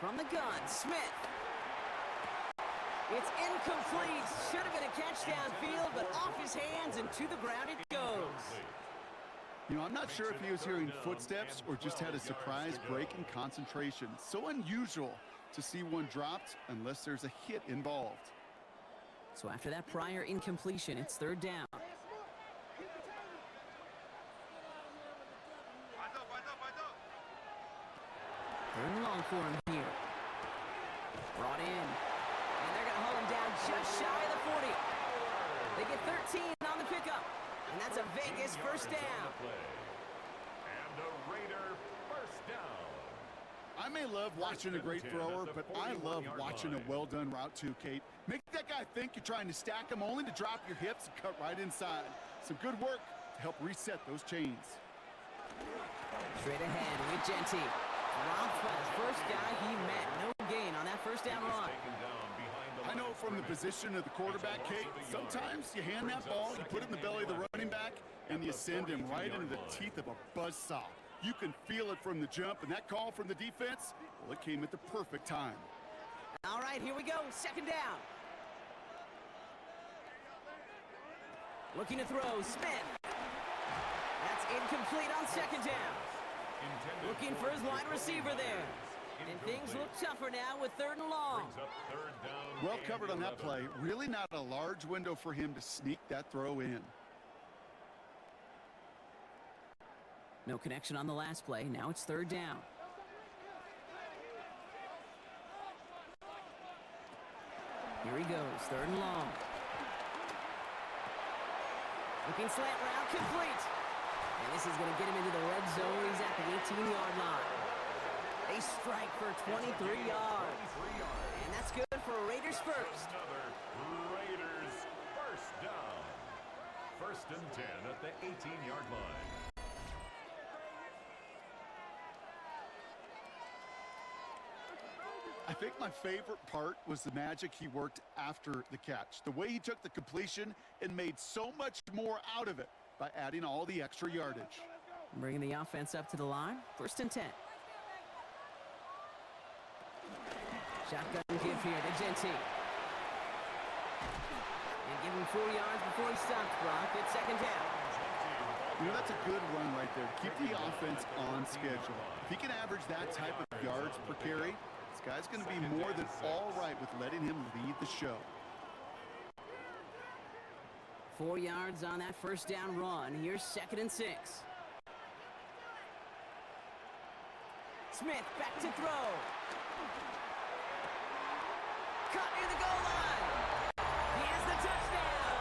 From the gun, Smith. It's incomplete. Should have been a catch downfield, but off his hands and to the ground it goes. You know, I'm not sure if he was hearing footsteps or just had a surprise break in concentration. So unusual to see one dropped unless there's a hit involved. So after that prior incompletion, it's third down. Third and long for him here. Brought in. And they're going to hold him down just shy of the 40. They get 13 on the pickup. And that's a Vegas first down. And a Raider first down. I may love watching a great thrower, but I love watching a well-done route too, Kate. Make that guy think you're trying to stack him only to drop your hips and cut right inside. Some good work to help reset those chains. Straight ahead with Genty. Dropped by the first guy he met. No gain on that first down run. I know from the position of the quarterback, Kate, sometimes you hand that ball, you put it in the belly of the running back, and you send him right into the teeth of a buzzsaw. You can feel it from the jump, and that call from the defense, well, it came at the perfect time. All right, here we go. Second down. Looking to throw, Smith. That's incomplete on second down. Looking for his wide receiver there. And things look tougher now with third and long. Well covered on that play. Really not a large window for him to sneak that throw in. No connection on the last play. Now it's third down. Here he goes, third and long. Looking slant route, complete. And this is going to get him into the red zone. He's at the 18-yard line. They strike for 23 yards. And that's good for Raiders first. Another Raiders first down. First and 10 at the 18-yard line. I think my favorite part was the magic he worked after the catch. The way he took the completion and made so much more out of it by adding all the extra yardage. Bringing the offense up to the line. First and 10. Shotgun give here to Genty. And give him 4 yards before he stops, Brock. It's second down. You know, that's a good run right there. Keep the offense on schedule. If he can average that type of yards per carry, this guy's going to be more than all right with letting him lead the show. 4 yards on that first down run. Here's second and 6. Smith back to throw. Cut near the goal line. He has the touchdown.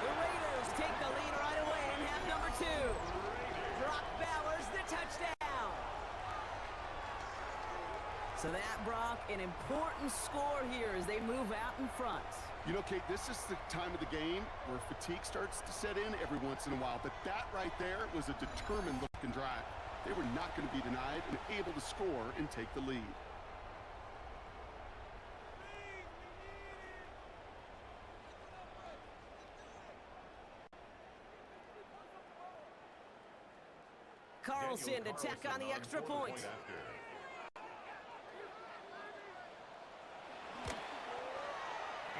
The Raiders take the lead right away in half number 2. Brock Bowers the touchdown. So that, Brock, an important score here as they move out in front. You know, Kate, this is the time of the game where fatigue starts to set in every once in a while. But that right there was a determined-looking drive. They were not going to be denied and able to score and take the lead. Carlson to tack on the extra point.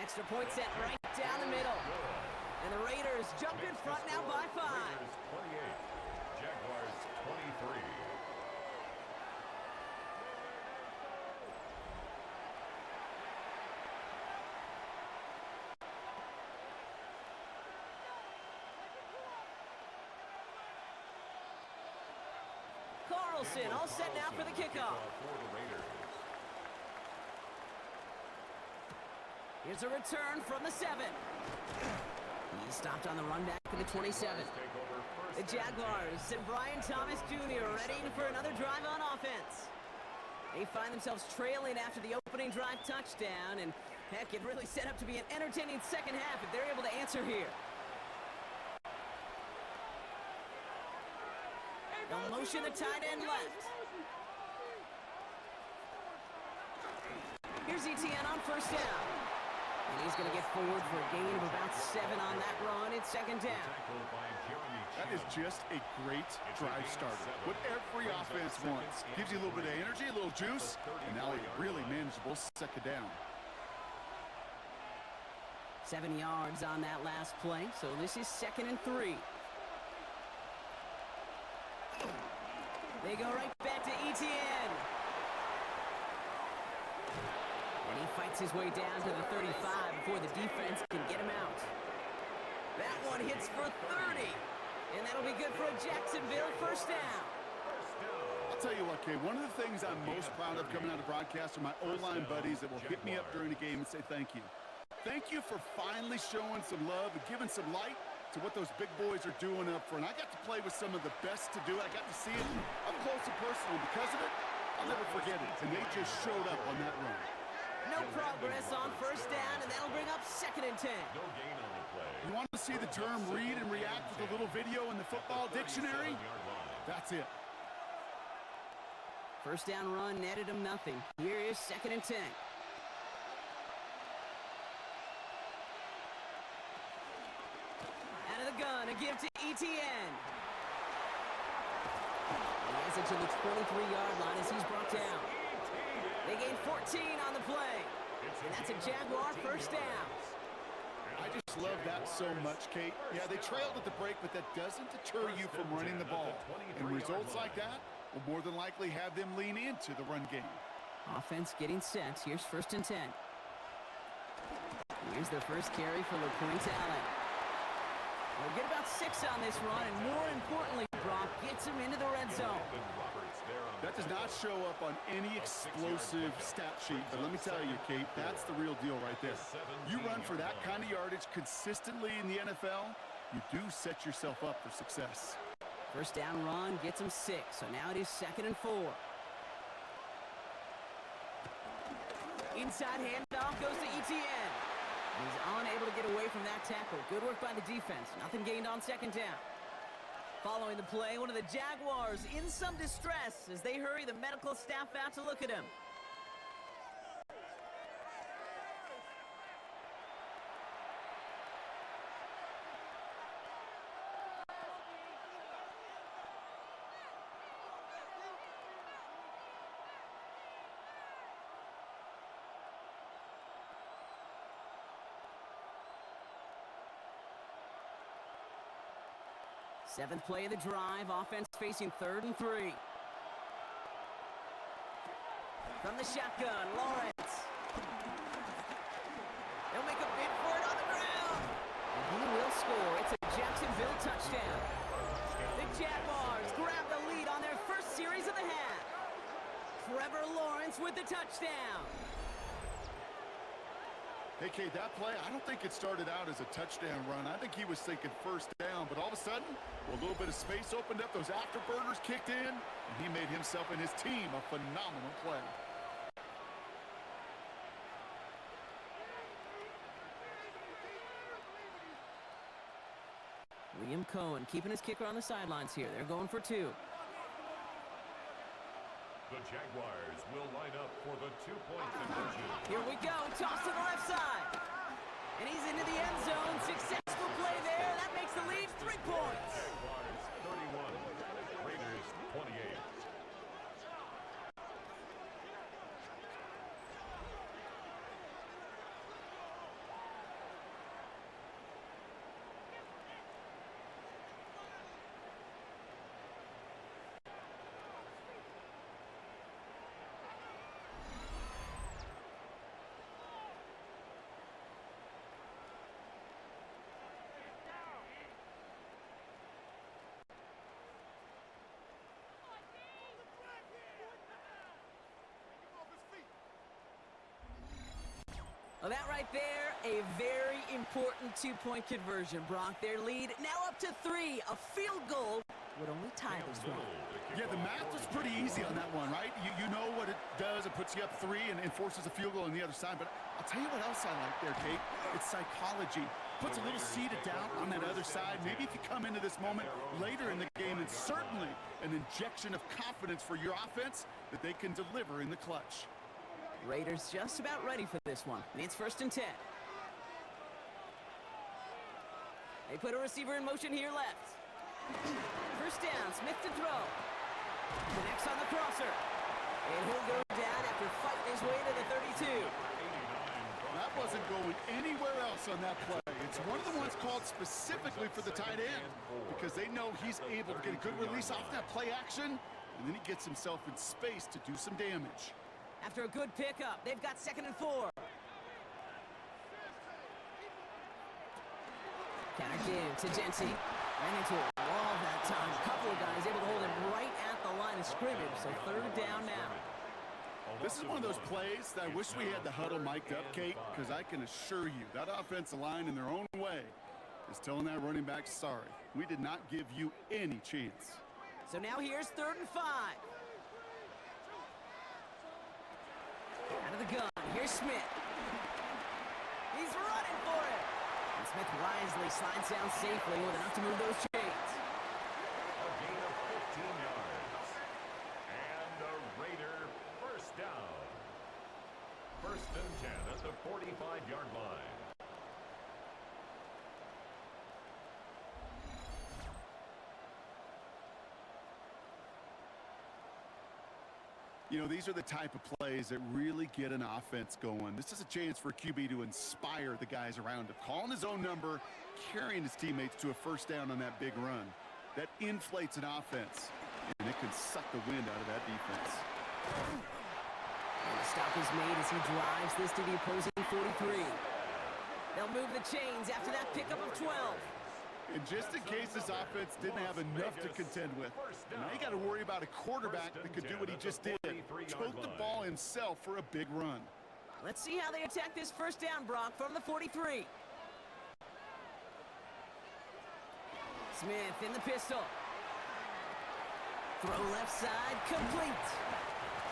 Extra point set right down the middle. And the Raiders jump in front now by 5. Raiders 28, Jaguars 23. Carlson all set now for the kickoff. For the Raiders. Here's a return from the 7. He stopped on the run back to the 27. The Jaguars and Brian Thomas Jr. ready for another drive on offense. They find themselves trailing after the opening drive touchdown, and heck, it really set up to be an entertaining second half if they're able to answer here. They'll motion the tight end left. Here's Etienne on first down. And he's going to get forward for a gain of about 7 on that run. It's second down. That is just a great drive starter. What every offense wants. Gives you a little bit of energy, a little juice, and now a really manageable second down. 7 yards on that last play, so this is 2nd and 3. They go right back to Etienne. And he fights his way down to the 35 before the defense can get him out. That one hits for 30. And that'll be good for a Jacksonville first down. I'll tell you what, Kay, one of the things I'm most proud of coming out of broadcast are my O-line buddies that will hit me up during the game and say thank you. Thank you for finally showing some love and giving some light to what those big boys are doing up front. I got to play with some of the best to do it. I got to see it up close and personal. Because of it, I'll never forget it. And they just showed up on that run. No progress on first down, and that'll bring up 2nd and 10. No gain on the play. You want to see the term read and react with a little video in the football dictionary? That's it. First down run netted him nothing. Here is 2nd and 10. Out of the gun, a give to Etienne. He has it to the 23-yard line as he's brought down. They gain 14 on the play. And that's a Jaguar first down. I just love that so much, Kate. Yeah, they trailed at the break, but that doesn't deter you from running the ball. And results like that will more than likely have them lean into the run game. Offense getting set. Here's 1st and 10. Here's their first carry for LaPointe Allen. We'll get about 6 on this run, and more importantly, Brock gets him into the red zone. That does not show up on any explosive stat sheet, but let me tell you, Kate, that's the real deal right there. You run for that kind of yardage consistently in the NFL, you do set yourself up for success. First down run gets him 6, so now it is 2nd and 4. Inside handoff goes to Etienne. He's unable to get away from that tackle. Good work by the defense. Nothing gained on 2nd down. Following the play, one of the Jaguars in some distress as they hurry the medical staff out to look at him. Seventh play of the drive, offense facing 3rd and 3. From the shotgun, Lawrence. They'll make a bid for it on the ground. And he will score. It's a Jacksonville touchdown. The Jaguars grab the lead on their first series of the half. Trevor Lawrence with the touchdown. Hey, Kate, that play, I don't think it started out as a touchdown run. I think he was thinking first down, but all of a sudden, a little bit of space opened up, those afterburners kicked in, and he made himself and his team a phenomenal play. Liam Cohen keeping his kicker on the sidelines here. They're going for 2. The Jaguars will line up for the 2-point conversion. Here we go. Toss to the left side. And he's into the end zone. Successful play there. That makes the lead 3 points. Jaguars 31, Raiders 28. Well, that right there, a very important two-point conversion. Brock, their lead now up to 3. A field goal would only tie this one. Yeah, the math was pretty easy on that one, right? You know what it does. It puts you up 3 and forces a field goal on the other side. But I'll tell you what else I like there, Kate. It's psychology. Puts a little seed of doubt on that other side. Maybe if you come into this moment later in the game, and certainly an injection of confidence for your offense that they can deliver in the clutch. Raiders just about ready for this one. It's 1st and 10. They put a receiver in motion here left. First down, Smith to throw. Connects on the crosser. And he'll go down after fighting his way to the 32. That wasn't going anywhere else on that play. It's one of the ones called specifically for the tight end because they know he's able to get a good release off that play action, and then he gets himself in space to do some damage. After a good pickup, they've got 2nd and 4. Counter give to Jency. Ran into a wall that time. A couple of guys able to hold him right at the line of scrimmage, so 3rd down now. This is one of those plays that I wish we had the huddle mic'd up, Kate, because I can assure you that offensive line in their own way is telling that running back, sorry, we did not give you any chance. So now here's 3rd and 5. Out of the gun, here's Smith. He's running for it. And Smith wisely slides down safely with enough to move those chains. A gain of 15 yards. And a Raider first down. 1st and 10 at the 45-yard line. You know, these are the type of plays that really get an offense going. This is a chance for QB to inspire the guys around him. Calling his own number, carrying his teammates to a first down on that big run. That inflates an offense, and it can suck the wind out of that defense. And the stop is made as he drives this to the opposing 43. They'll move the chains after that pickup of 12. And just in case this offense didn't have enough to contend with, now you got to worry about a quarterback that could do what he just did. Tote the ball himself for a big run. Let's see how they attack this first down, Brock, from the 43. Smith in the pistol. Throw left side, complete.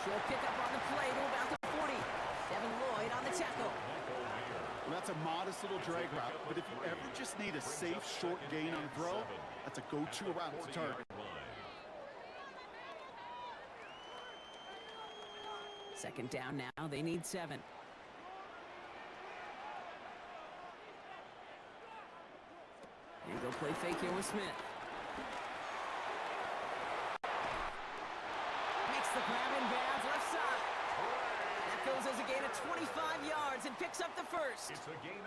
Short pickup on the play to about the 40. Devin Lloyd on the tackle. Well, that's a modest little drag route, but if you ever just need a safe, short gain on a throw, that's a go-to route to target. 2nd down now, they need 7. And go play fake here with Smith. Makes the grab in bounds, left side. That goes as a gain of 25 yards and picks up the first.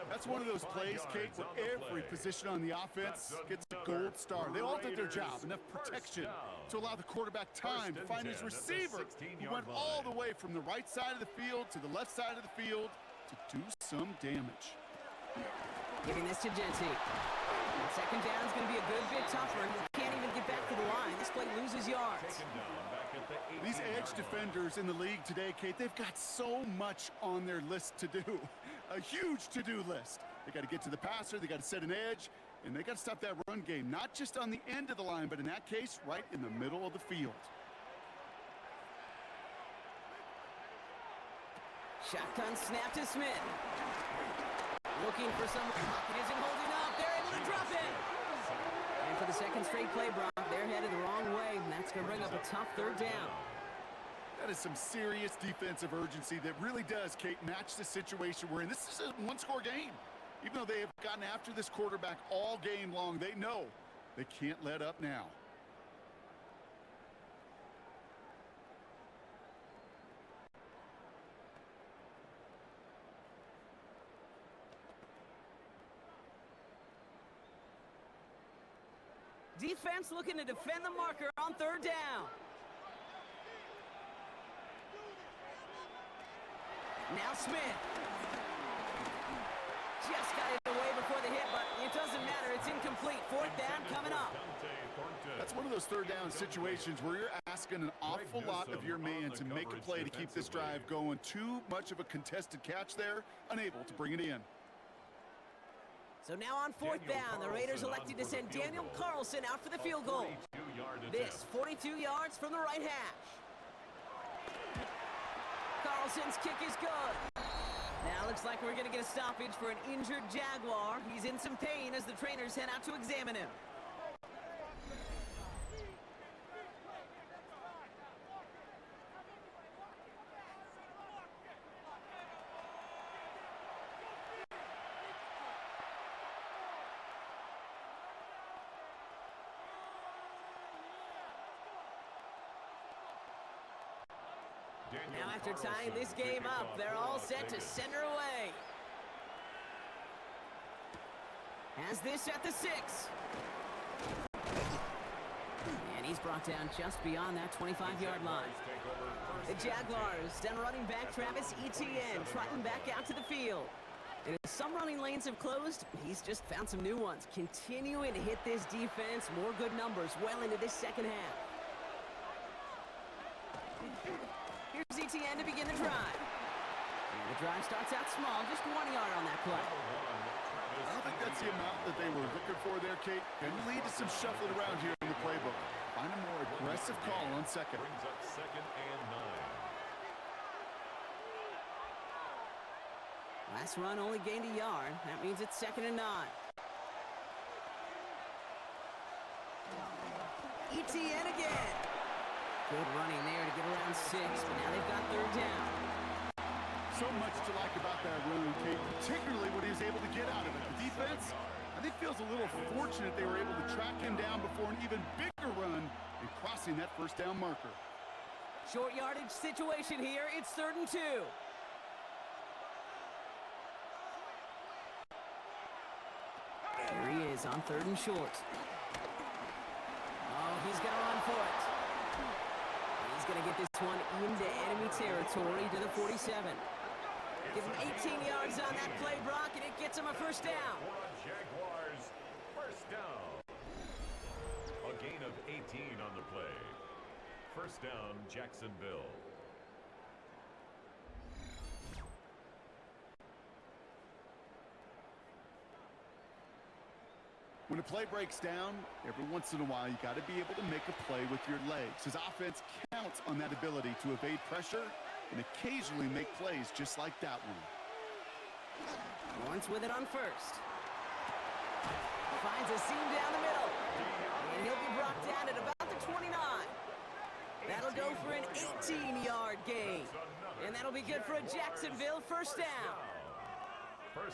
That's one of those plays, Kate, where every position on the offense gets a gold star. They all did their job, enough protection to allow the quarterback time to find his receiver, who went all the way from the right side of the field to the left side of the field to do some damage. Giving this to Jency. 2nd down is going to be a good bit tougher, and you can't even get back to the line. This play loses yards. These edge defenders in the league today, Kate, they've got so much on their list to do. A huge to-do list. They got to get to the passer, they got to set an edge, and they got to stop that run game, not just on the end of the line, but in that case, right in the middle of the field. Shotgun snap to Smith. Looking for some pocket, isn't holding up. They're able to drop it. And for the 2nd straight play, Brock, they're headed the wrong way, and that's going to bring up a tough 3rd down. That is some serious defensive urgency that really does, Kate, match the situation we're in. This is a one-score game. Even though they have gotten after this quarterback all game long, they know they can't let up now. Defense looking to defend the marker on 3rd down. Now Smith. Just got it away before the hit, but it doesn't matter. it's incomplete. Fourth down coming up. That's one of those third down situations where you're asking an awful lot of your man to make a play to keep this drive going. Too much of a contested catch there, unable to bring it in. So now on fourth down, the Raiders elected to send Daniel Carlson out for the field goal. This 42 yards from the right hash. Carlson's kick is good. Now looks like we're going to get a stoppage for an injured Jaguar. He's in some pain as the trainers head out to examine him. Now after tying this game up, they're all set to center away. Has this at the 6. And he's brought down just beyond that 25-yard line. The Jaguars send running back Travis Etienne trotting back out to the field. And as some running lanes have closed, he's just found some new ones. Continuing to hit this defense, more good numbers well into this second half. Here's Etienne to begin the drive. And the drive starts out small, just 1 yard on that play. I don't think that's the amount that they were looking for there, Kate. Can lead to some shuffling around here in the playbook. Find a more aggressive call on second. Brings up 2nd and 9. Last run only gained a yard. That means it's 2nd and 9. Etienne again. Good running there to get around 6, but now they've got 3rd down. So much to like about that run, Kate, particularly what he was able to get out of it. The defense, I think, feels a little fortunate they were able to track him down before an even bigger run and crossing that 1st down marker. Short yardage situation here. It's 3rd and 2. Here he is on 3rd and short. Oh, he's going to run for it. He's going to get this one into enemy territory to the 47. Give him 18 yards on that play, Brock, and it gets him a 1st down. Jaguars, 1st down. A gain of 18 on the play. 1st down, Jacksonville. When a play breaks down, every once in a while, you got to be able to make a play with your legs. His offense counts on that ability to evade pressure and occasionally make plays just like that one. Lawrence with it on 1st. Finds a seam down the middle. And he'll be brought down at about the 29. That'll go for an 18-yard gain. And that'll be good for a Jacksonville 1st down.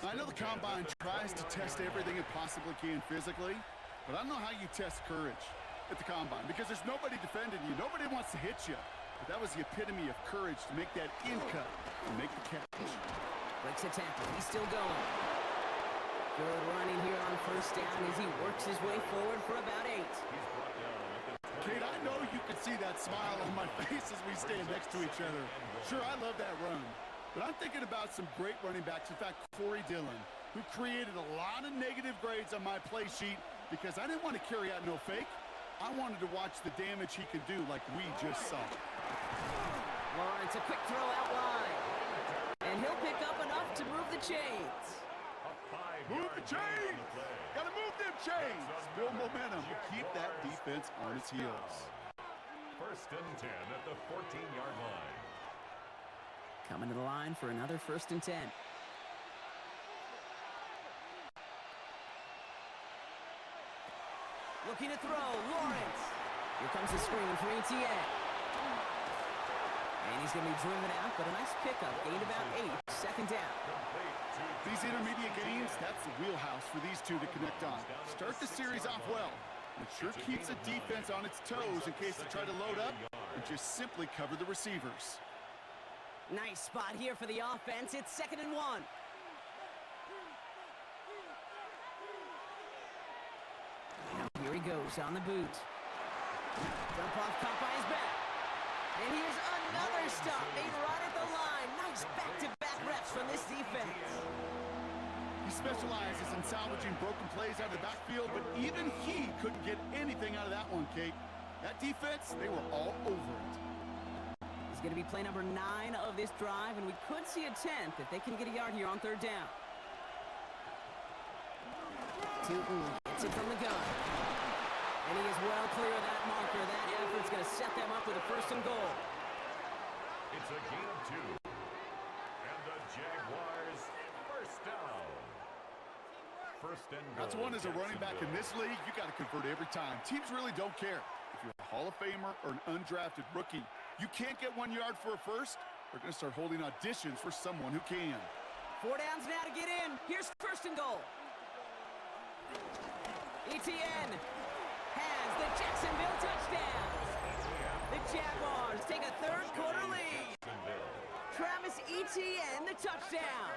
I know the Combine tries to test everything it possibly can physically, but I don't know how you test courage at the Combine because there's nobody defending you. Nobody wants to hit you. But that was the epitome of courage to make that in cut and make the catch. Breaks a tackle. He's still going. Good running here on 1st down as he works his way forward for about 8. Kate, I know you can see that smile on my face as we stand next to each other. Sure, I love that run. But I'm thinking about some great running backs. In fact, Corey Dillon, who created a lot of negative grades on my play sheet because I didn't want to carry out no fake. I wanted to watch the damage he could do like we just saw. Lawrence, a quick throw out wide. And he'll pick up enough to move the chains. Move the chains! Gotta move them chains! Build momentum to keep that defense on its heels. 1st and 10 at the 14-yard line. Coming to the line for another 1st and 10. Looking to throw, Lawrence. Here comes the screen for Etienne. And he's going to be driven out, but a nice pickup. Gained about 8, 2nd down. These intermediate games, that's the wheelhouse for these two to connect on. Start the series off well. It sure keeps the defense on its toes in case they try to load up and just simply cover the receivers. Nice spot here for the offense. It's 2nd and 1. Now here he goes on the boot. Dump off caught by his back. And here's another stop made right at the line. Nice back-to-back reps from this defense. He specializes in salvaging broken plays out of the backfield. field, but even he couldn't get anything out of that one, Kate. That defense, they were all over it. It's going to be play number 9 of this drive, and we could see a 10th if they can get a yard here on third down. Tootin gets it from the gun. And he is well clear of that marker. That effort's going to set them up with a first and goal. It's a gain of 2. And the Jaguars first down. First and goal. That's one as a running back in this league, you got to convert every time. Teams really don't care. If you're a Hall of Famer or an undrafted rookie, you can't get 1 yard for a first, they're going to start holding auditions for someone who can. 4 downs now to get in. Here's first and goal. ETN has the Jacksonville touchdown. The Jaguars take a third-quarter lead. Travis Etienne, the touchdown.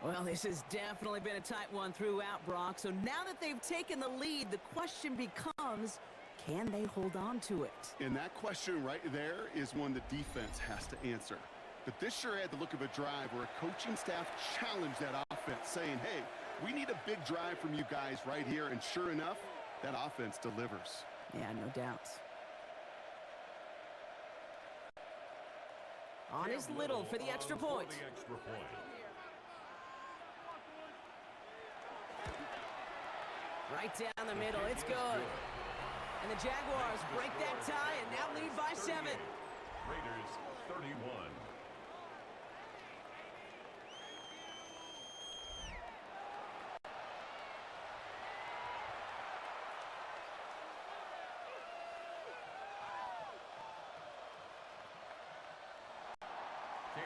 Well, this has definitely been a tight one throughout, Brock. So now that they've taken the lead, the question becomes, can they hold on to it? And that question right there is one the defense has to answer. But this sure had the look of a drive where a coaching staff challenged that offense, saying, hey, we need a big drive from you guys right here. And sure enough, that offense delivers. Yeah, no doubt. On is Little for the extra point. Right down the middle, it's good. And the Jaguars break that tie and now lead by 7. Raiders 31.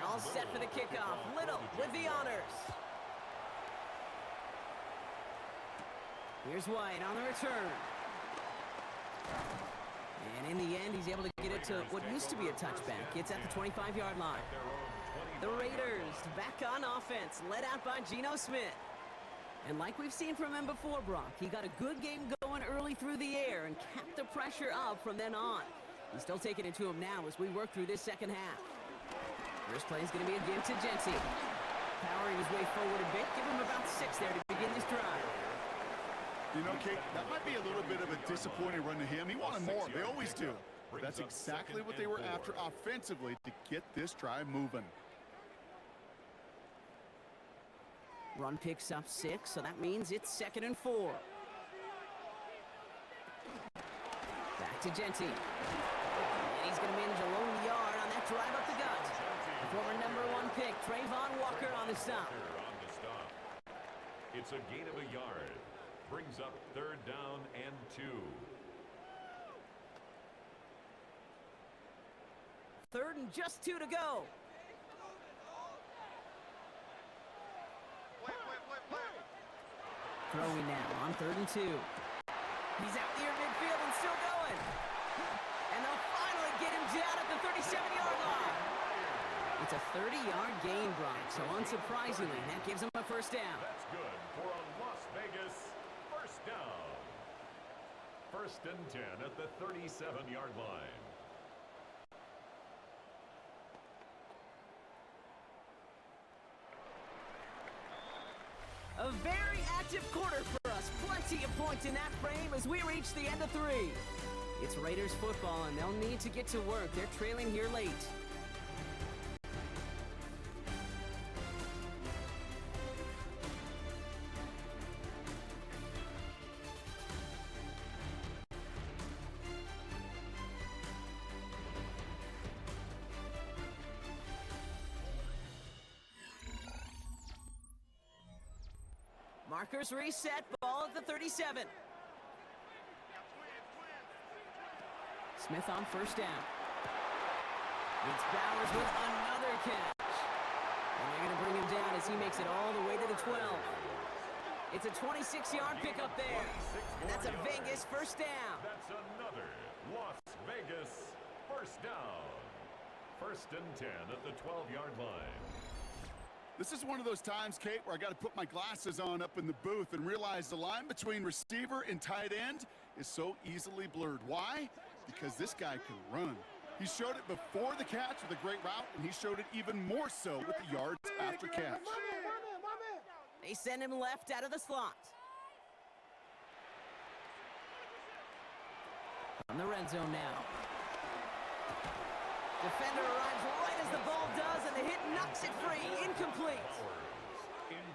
All set for the kickoff. Little with the honors. Here's White on the return. And in the end, he's able to get it to what used to be a touchback. It's at the 25-yard line. The Raiders back on offense, led out by Geno Smith. And like we've seen from him before, Brock, he got a good game going early through the air and kept the pressure up from then on. He's still taking it to him now as we work through this second half. First play is going to be a give to Jency. Powering his way forward a bit. Give him about 6 there to begin this drive. You know, Kate, that might be a little bit of a disappointing run to him. He wanted more. They always do. But that's exactly what they were after offensively to get this drive moving. Run picks up 6, so that means it's 2nd and 4. Back to Jency. And he's going to manage a lone yard on that drive up the gut. The former #1 pick, Trayvon Walker on the stop. It's a gain of a yard. Brings up 3rd down and 2. 3rd and just 2 to go. Throwing now on 3rd and 2. He's out near midfield and still going. And they'll finally get him down at the 37-yard line. It's a 30-yard gain, Brock, so unsurprisingly, that gives him a first down. That's good for a Las Vegas first down. 1st and 10 at the 37-yard line. A very active quarter for us. Plenty of points in that frame as we reach the end of 3. It's Raiders football, and they'll need to get to work. They're trailing here late. Markers reset, ball at the 37. Smith on first down. It's Bowers with another catch. And they're going to bring him down as he makes it all the way to the 12. It's a 26-yard pickup there. And that's a Vegas first down. That's another Las Vegas first down. 1st and 10 at the 12-yard line. This is one of those times, Kate, where I got to put my glasses on up in the booth and realize the line between receiver and tight end is so easily blurred. Why? Because this guy can run. He showed it before the catch with a great route, and he showed it even more so with the yards after catch. They send him left out of the slot. On the red zone now. Defender arrives right as the ball does, and the hit knocks it free. Incomplete.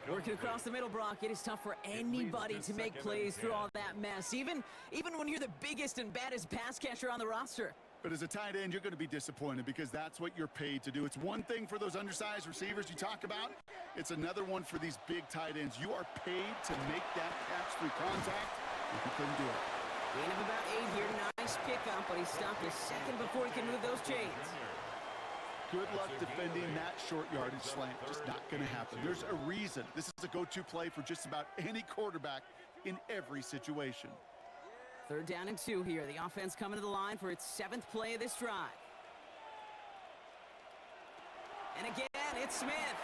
Working across the middle, Brock, it is tough for anybody to make plays through all that mess, even when you're the biggest and baddest pass catcher on the roster. But as a tight end, you're going to be disappointed because that's what you're paid to do. It's one thing for those undersized receivers you talk about. It's another one for these big tight ends. You are paid to make that catch through contact, and you couldn't do it. Gain of about 8 here. Nice pickup, but he stopped a second before he can move those chains. Good luck defending that short yardage slant. Just not going to happen. There's a reason. This is a go-to play for just about any quarterback in every situation. 3rd down and 2 here. The offense coming to the line for its 7th play of this drive. And again, it's Smith.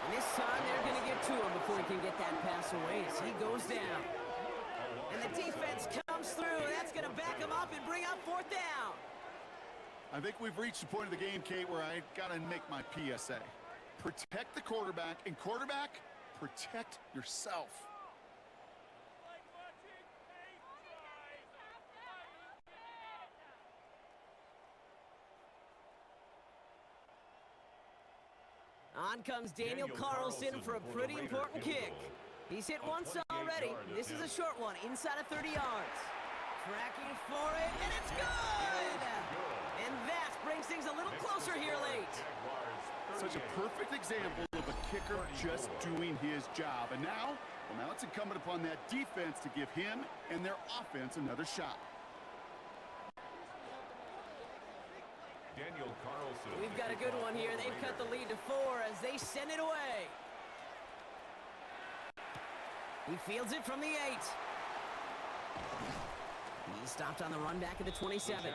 And this time they're going to get to him before he can get that pass away as he goes down. And the defense comes through. That's going to back him up and bring up 4th down. I think we've reached the point of the game, Kate, where I got to make my PSA. Protect the quarterback, and quarterback, protect yourself. On comes Daniel Carlson for a pretty important kick. He's hit once already. This is a short one, inside of 30 yards. Tracking for it, and it's good! And that brings things a little closer here late. Such a perfect example of a kicker just doing his job. And now it's incumbent upon that defense to give him and their offense another shot. Daniel Carlson. We've got a good one here. They've cut the lead to 4 as they send it away. He fields it from the 8. He stopped on the run back at the 27.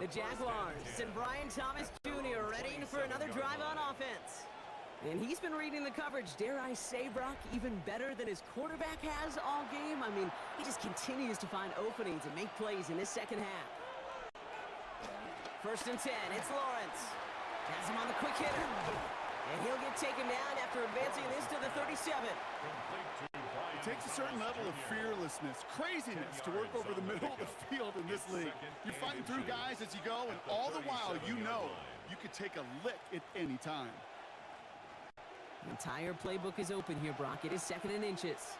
The Jaguars and Brian Thomas Jr. ready for another drive on offense. And he's been reading the coverage, dare I say, Brock, even better than his quarterback has all game. I mean, he just continues to find openings and make plays in this second half. 1st and 10, it's Lawrence. Has him on the quick hitter. And he'll get taken down after advancing this to the 37. It takes a certain level of fearlessness, craziness to work over the middle of the field in this league. You're fighting through guys as you go, and all the while you know you could take a lick at any time. The entire playbook is open here, Brock. It is 2nd and inches.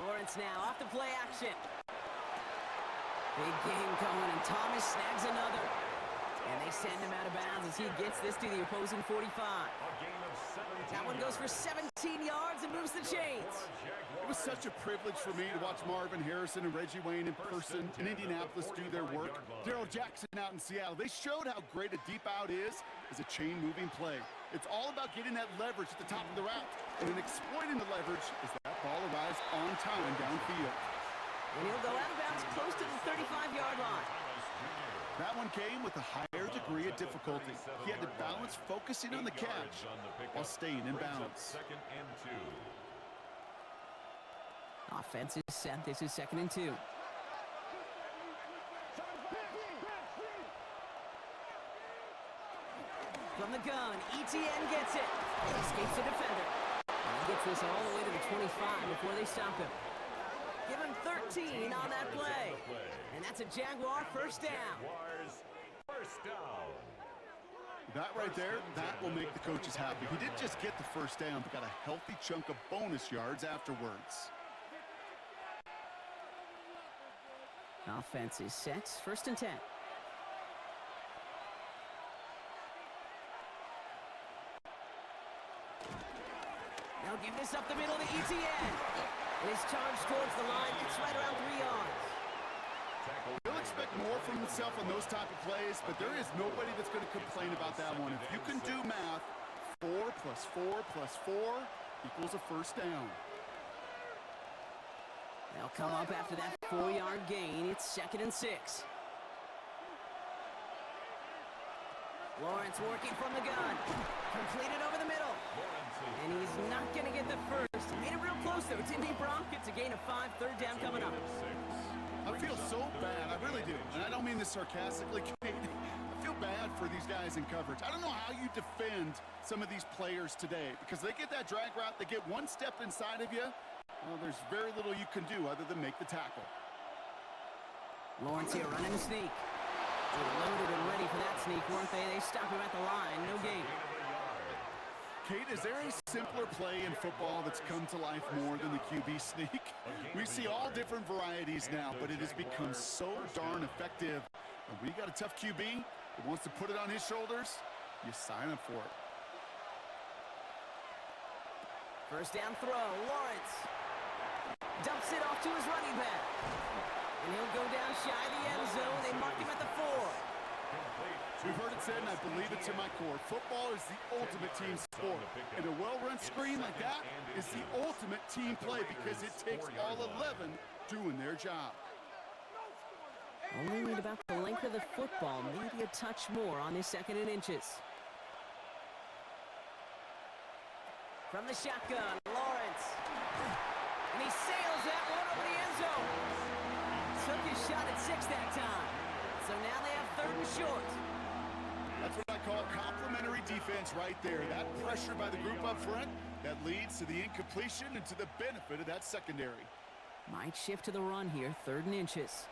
Lawrence now off the play action. Big game going, and Thomas snags another. And they send him out of bounds as he gets this to the opposing 45. That one goes for 17 yards and moves the chains. It was such a privilege for me to watch Marvin Harrison and Reggie Wayne in person in Indianapolis do their work. Darrell Jackson out in Seattle. They showed how great a deep out is as a chain-moving play. It's all about getting that leverage at the top of the route, and then exploiting the leverage as that ball arrives on time downfield. And he'll go out of bounds close to the 35-yard line. That one came with a higher degree of difficulty. He had to balance focusing on the catch while staying in bounds. 2nd and 2. Offense is set. This is 2nd and 2. From the gun, ETN gets it. Escapes the defender. And he gets this all the way to the 25 before they stop him. Give him 13 on that play. And that's a Jaguar 1st down. Jaguars, 1st down. That right there, that will make the coaches happy. He didn't just get the 1st down, but got a healthy chunk of bonus yards afterwards. Offense is set. 1st and 10. They'll give this up the middle to ETN. And his charge towards the line. It's right around 3 yards. He'll expect more from himself on those type of plays, but there is nobody that's going to complain about that one. If you can do math, 4 plus 4 plus 4 equals a 1st down. They'll come up after that 4-yard gain. It's 2nd and 6. Lawrence working from the gun. Completed over the middle. And he's not going to get the first. He made it real close, though. Didn't he, Brock? It's a gain of 5, 3rd down coming up. I feel so bad. I really do. And I don't mean this sarcastically, Kate. I feel bad for for these guys in coverage. I don't know how you defend some of these players today because they get that drag route, they get one step inside of you. Well, there's very little you can do other than make the tackle. Lawrence here running the sneak. They were loaded and ready for that sneak, weren't they? They stopped him at the line. No gain. Kate, is there a simpler play in football that's come to life more than the QB sneak? We see all different varieties now, but it has become so darn effective. And when you got a tough QB that wants to put it on his shoulders, you sign up for it. First down throw, Lawrence. Dumps it off to his running back. And he'll go down shy of the end zone. They mark him at the 4. We've heard it said, and I believe it to my core, football is the ultimate team sport. And a well-run screen like that is the ultimate team play because it takes all 11 doing their job. Only need about the length of the football, maybe a touch more on this 2nd and inches. From the shotgun, Lawrence. And he sails that one over the end zone. Took his shot at 6 that time. So now they have 3rd and short. That's what I call complementary defense right there. That pressure by the group up front, that leads to the incompletion and to the benefit of that secondary. Might shift to the run here, 3rd and inches.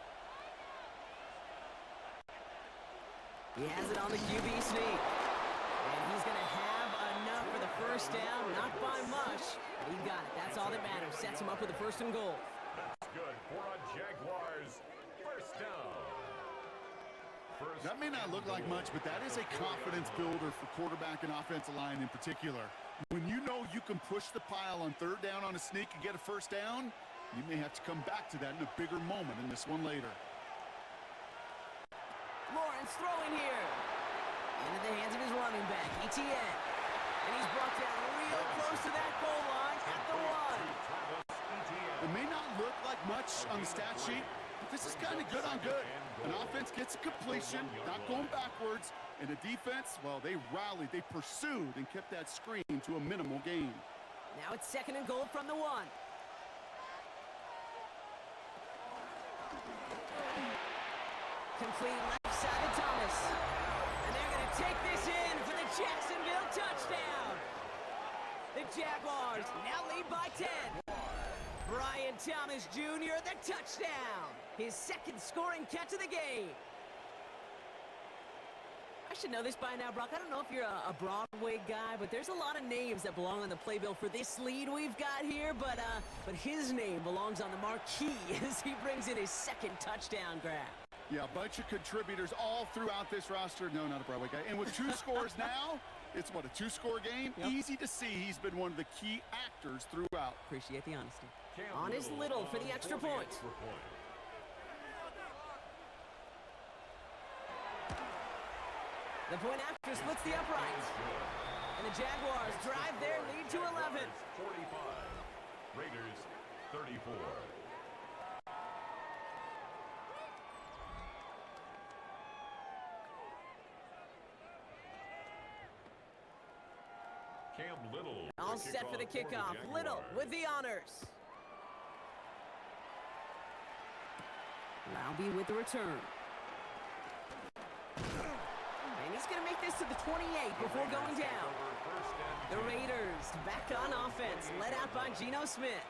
He has it on the QB sneak. And he's going to have enough for the first down. Not by much, but he got it. That's all that matters. Sets him up with a 1st and goal. That's good for a Jaguars. First down. That may not look like much, but that is a confidence builder for quarterback and offensive line in particular. When you know you can push the pile on 3rd down on a sneak and get a 1st down, you may have to come back to that in a bigger moment in this one later. Lawrence throwing here. Into the hands of his running back, ETN. And he's brought down real close to that goal line at the 1. It may not look like much on the stat sheet, but this is kind of good on good. An offense gets a completion, not going backwards, and the defense, well, they rallied, they pursued, and kept that screen to a minimal gain. Now it's 2nd and goal from the 1. Complete left side of Thomas. And they're going to take this in for the Jacksonville touchdown. The Jaguars now lead by 10. Brian Thomas Jr., the touchdown. His 2nd scoring catch of the game. I should know this by now, Brock. I don't know if you're a Broadway guy, but there's a lot of names that belong on the playbill for this lead we've got here, but his name belongs on the marquee as he brings in his 2nd touchdown grab. Yeah, a bunch of contributors all throughout this roster. No, not a Broadway guy. And with 2 scores now, it's what, a 2-score game? Yep. Easy to see he's been one of the key actors throughout. Appreciate the honesty. On his Little for the extra point. The point after splits the uprights. And the Jaguars drive their lead to 11. 45. Raiders 34. Cam Little. All set for the kickoff. Little with the honors. Laube with the return. And he's going to make this to the 28 before going down. The Raiders back on offense, led out by Geno Smith.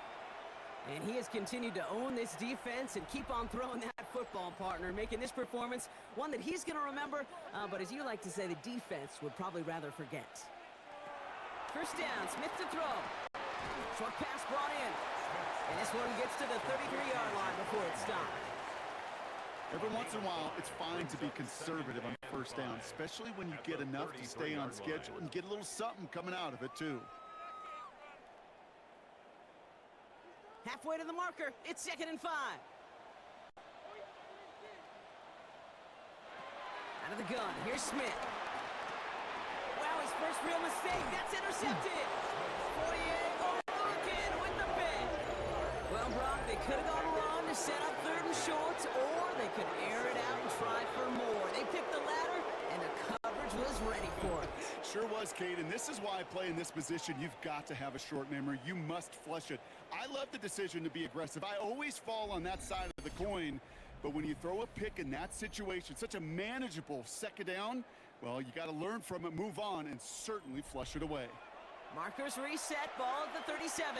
And he has continued to own this defense and keep on throwing that football, partner, making this performance one that he's going to remember, but as you like to say, the defense would probably rather forget. First down, Smith to throw. Short pass brought in. And this one gets to the 33-yard line before it stopped. Every once in a while, it's fine to be conservative on 1st down, especially when you get enough to stay on schedule and get a little something coming out of it, too. Halfway to the marker, it's 2nd and 5. Out of the gun, here's Smith. Wow, his first real mistake, that's intercepted. 48 overlooking with the pick. Well, Brock, they could have gone wrong to set up 3rd and short, or they could air it out and try for more. They picked the latter, and the coverage was ready for it. Sure was, Kate, and this is why I play in this position. You've got to have a short memory. You must flush it. I love the decision to be aggressive. I always fall on that side of the coin, but when you throw a pick in that situation, such a manageable 2nd down, Well, you got to learn from it, move on, and certainly flush it away. Markers reset, ball at the 37.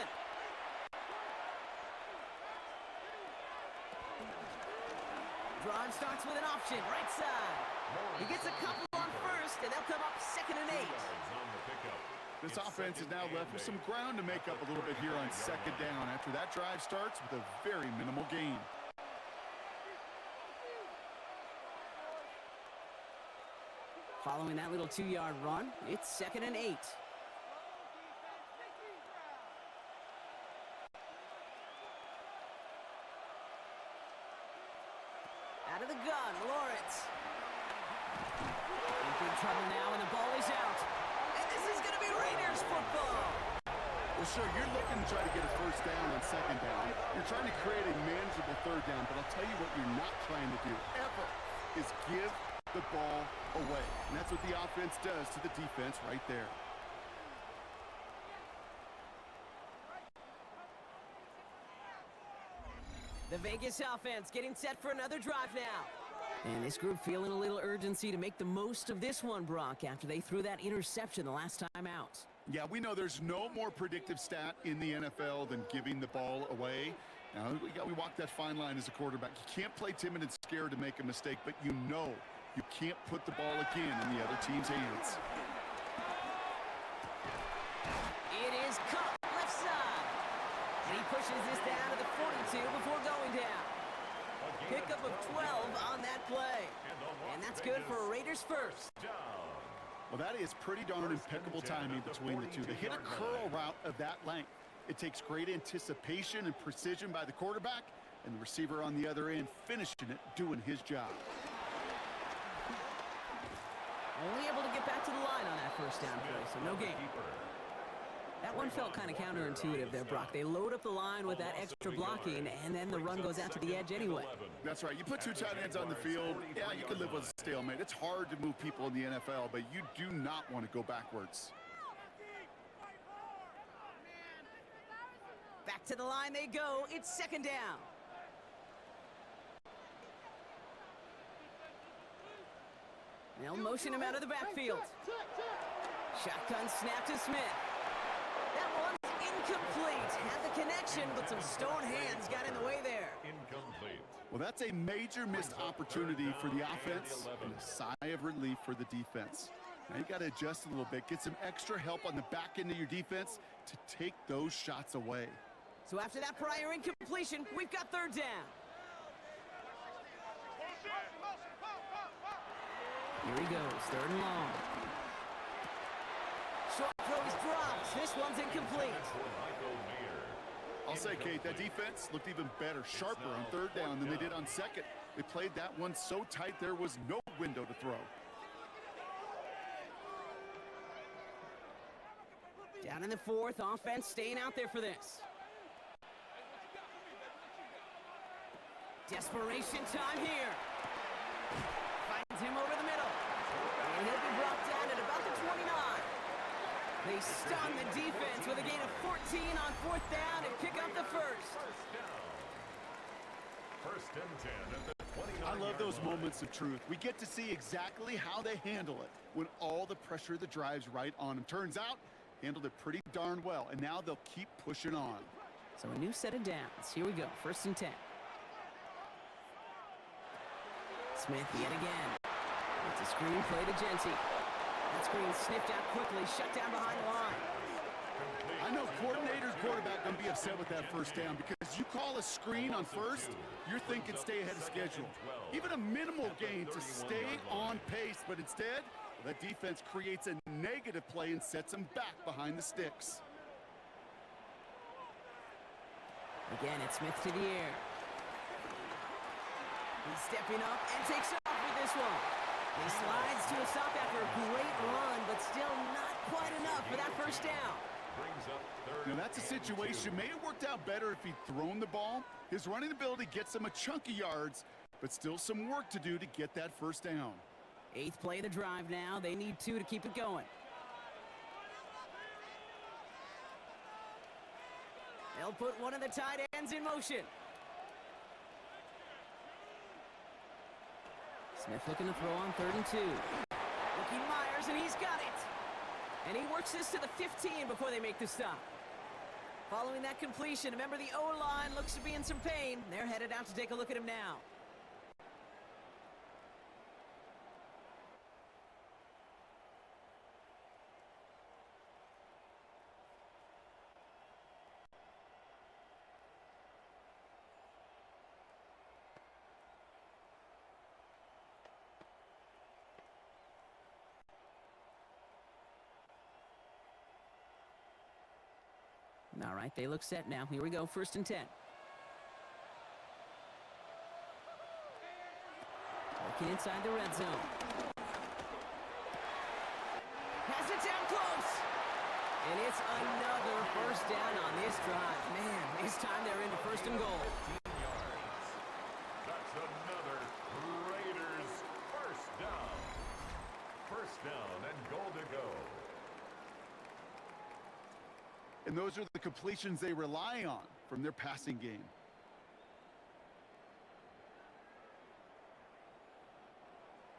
Drive starts with an option, right side. He gets a couple on first, and they'll come up 2nd and 8. This offense is now left with some ground to make up a little bit here on 2nd down after that drive starts with a very minimal gain. Following that little 2-yard run, it's 2nd and 8. Out of the gun, Lawrence. In big trouble now, and the ball is out. And this is going to be Raiders football. Well, sure, you're looking to try to get a first down on 2nd down. You're trying to create a manageable 3rd down, but I'll tell you what you're not trying to do ever is give the ball away. And that's what the offense does to the defense right there. The Vegas offense getting set for another drive now. And this group feeling a little urgency to make the most of this one, Brock, after they threw that interception the last time out. Yeah, we know there's no more predictive stat in the NFL than giving the ball away. Now, we walk that fine line as a quarterback. You can't play timid and scared to make a mistake, but you know you can't put the ball again in the other team's hands. It is Cup, left side. And he pushes this down to the 42 before going down. Pickup of 12 on that play. And that's good for Raiders first. Well, that is pretty darn impeccable timing between the two. They hit a curl route of that length. It takes great anticipation and precision by the quarterback, and the receiver on the other end finishing it, doing his job. Only able to get back to the line on that first down play, so no gain. That one felt kind of counterintuitive there, Brock. They load up the line with that extra blocking, and then the run goes out to the edge anyway. That's right. You put 2 tight ends on the field, yeah, you can live with a stalemate. It's hard to move people in the NFL, but you do not want to go backwards. Back to the line they go. It's 2nd down. They'll motion him out of the backfield. Shotgun snap to Smith. That one's incomplete. Had the connection, but some stone hands got in the way there. Incomplete. Well, that's a major missed opportunity for the offense and a sigh of relief for the defense. Now you got to adjust a little bit, get some extra help on the back end of your defense to take those shots away. So after that prior incompletion, we've got 3rd down. Here he goes, 3rd and long. Short throw is dropped. This one's incomplete. I'll say, Kate, that defense looked even better, sharper on 3rd down than they did on 2nd. They played that one so tight there was no window to throw. Down in the 4th, offense staying out there for this. Desperation time here. Finds him over the middle. And he'll be brought down at about the 29. They stun the defense with a gain of 14 on 4th down and pick up the first. First and 10 at the 29. I love those moments of truth. We get to see exactly how they handle it when all the pressure of the drive's right on them. Turns out, handled it pretty darn well, and now they'll keep pushing on. So a new set of downs. Here we go, 1st and 10. Smith yet again. It's a screen play to Genty. That screen sniffed out quickly, shut down behind the line. I know coordinator's quarterback going to be upset with that first down because you call a screen on 1st, you're thinking stay ahead of schedule. Even a minimal gain to stay on pace, but instead, that defense creates a negative play and sets them back behind the sticks. Again, it's Smith to the air. He's stepping up and takes off with this one. He slides to a stop after a great run, but still not quite enough for that first down. Now that's a situation, may have worked out better if he'd thrown the ball. His running ability gets him a chunk of yards, but still some work to do to get that first down. 8th play of the drive now. They need 2 to keep it going. They'll put one of the tight ends in motion. Smith looking to throw on 3rd and 2. Checking Myers, and he's got it. And he works this to the 15 before they make the stop. Following that completion, remember the O-line looks to be in some pain. They're headed out to take a look at him now. All right, they look set now. Here we go, 1st and 10. Working inside the red zone. Has it down close. And it's another 1st down on this drive. Man, this time they're into 1st and goal. That's another Raiders 1st down. 1st down and goal to go. And those are the completions they rely on from their passing game.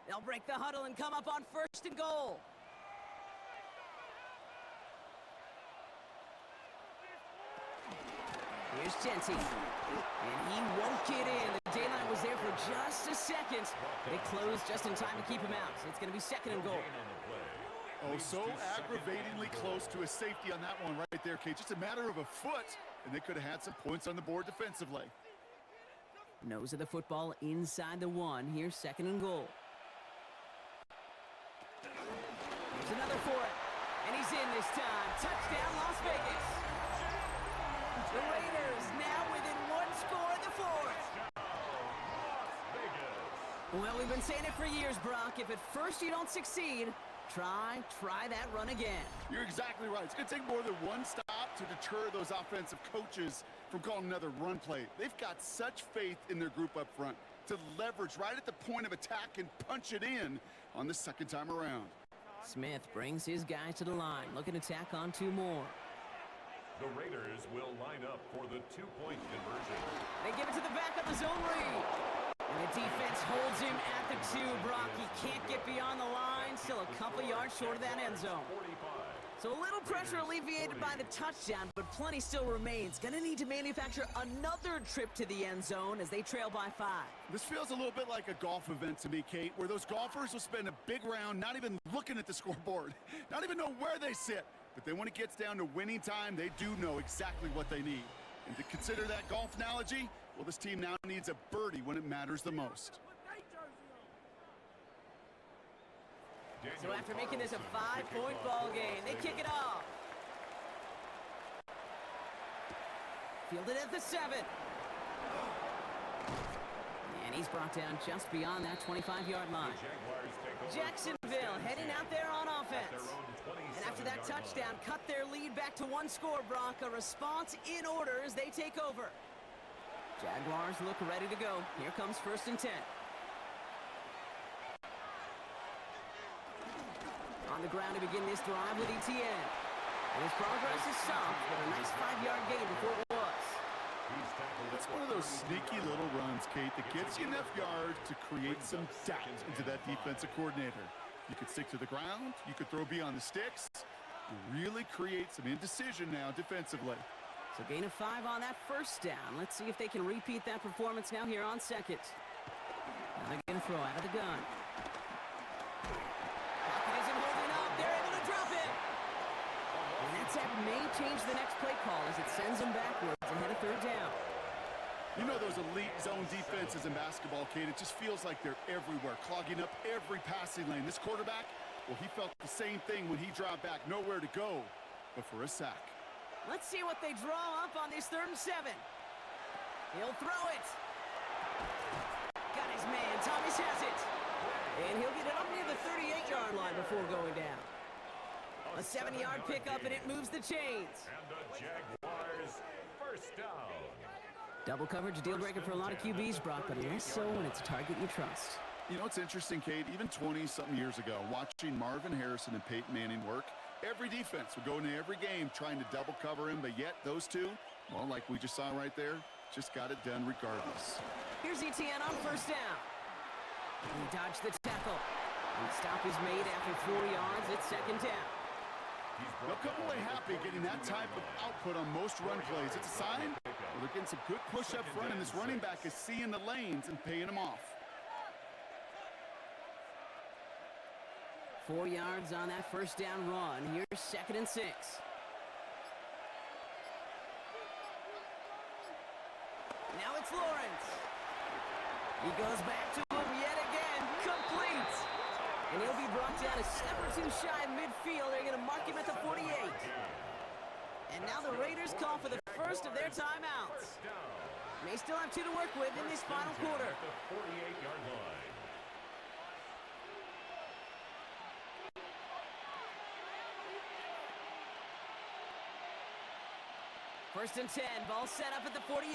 They'll break the huddle and come up on 1st and goal. Here's Jenty. And he won't get in. The daylight was there for just a second. They closed just in time to keep him out. So it's going to be 2nd and goal. Oh, so aggravatingly close to a safety on that one right there, Kate. Just a matter of a foot, and they could have had some points on the board defensively. Nose of the football inside the 1. Here's 2nd and goal. Here's another for it. And he's in this time. Touchdown, Las Vegas. The Raiders now within 1 score in the 4th. Well, we've been saying it for years, Brock. If at first you don't succeed, try that run again. You're exactly right. It's going to take more than one stop to deter those offensive coaches from calling another run play. They've got such faith in their group up front to leverage right at the point of attack and punch it in on the 2nd time around. Smith brings his guy to the line, looking to tack on 2 more. The Raiders will line up for the 2-point conversion. They give it to the back of the zone read. And the defense holds him at the 2, Brock. He can't get beyond the line. Still a couple yards short of that end zone. So a little pressure alleviated by the touchdown, but plenty still remains. Gonna need to manufacture another trip to the end zone as they trail by 5. This feels a little bit like a golf event to me, Kate, where those golfers will spend a big round not even looking at the scoreboard, not even know where they sit. But then when it gets down to winning time, they do know exactly what they need. And to consider that golf analogy, well, this team now needs a birdie when it matters the most. So after making this a 5-point ball game, they kick it off. Fielded at the 7. And he's brought down just beyond that 25-yard line. Jacksonville heading out there on offense. And after that touchdown, cut their lead back to 1 score, Brock. A response in order as they take over. Jaguars look ready to go. Here comes 1st and 10. On the ground to begin this drive with Etienne. And his progress is soft, but a nice 5-yard gain before it was. It's one of those sneaky little runs, Kate, that gets you enough yards to create some doubt into that defensive coordinator. You could stick to the ground, you could throw beyond the sticks, really create some indecision now defensively. So gain of 5 on that 1st down. Let's see if they can repeat that performance now here on 2nd. Now they're going to throw out of the gun. Pocket isn't holding up. They're able to drop it. And that sack may change the next play call as it sends them backwards ahead of 3rd down. You know those elite zone defenses in basketball, Kate, it just feels like they're everywhere, clogging up every passing lane. This quarterback, well, he felt the same thing when he dropped back, nowhere to go but for a sack. Let's see what they draw up on this 3rd and 7. He'll throw it. Got his man. Thomas has it. And he'll get it up near the 38-yard line before going down. A 70-yard pickup, and it moves the chains. And the Jaguars 1st down. Double coverage, a deal breaker for a lot of QBs, Brock, but less so when it's a target you trust. You know, it's interesting, Kate, even 20-something years ago, watching Marvin Harrison and Peyton Manning work, every defense would go into every game trying to double cover him, but yet those two, well, like we just saw right there, just got it done regardless. Here's Etienne on 1st down. He dodged the tackle. The stop is made after 4 yards. It's second down. They'll come away happy getting that type of output on most run plays. It's a sign they're getting some good push up front, and this running back is seeing the lanes and paying them off. 4 yards on that first down run. Here's second and 6. Now it's Lawrence. He goes back to him yet again. Complete. And he'll be brought down a step or two shy of midfield. They're going to mark him at the 48. And now the Raiders call for the first of their timeouts. May still have 2 to work with in this final quarter. At the 48-yard line. First and 10. Ball set up at the 48.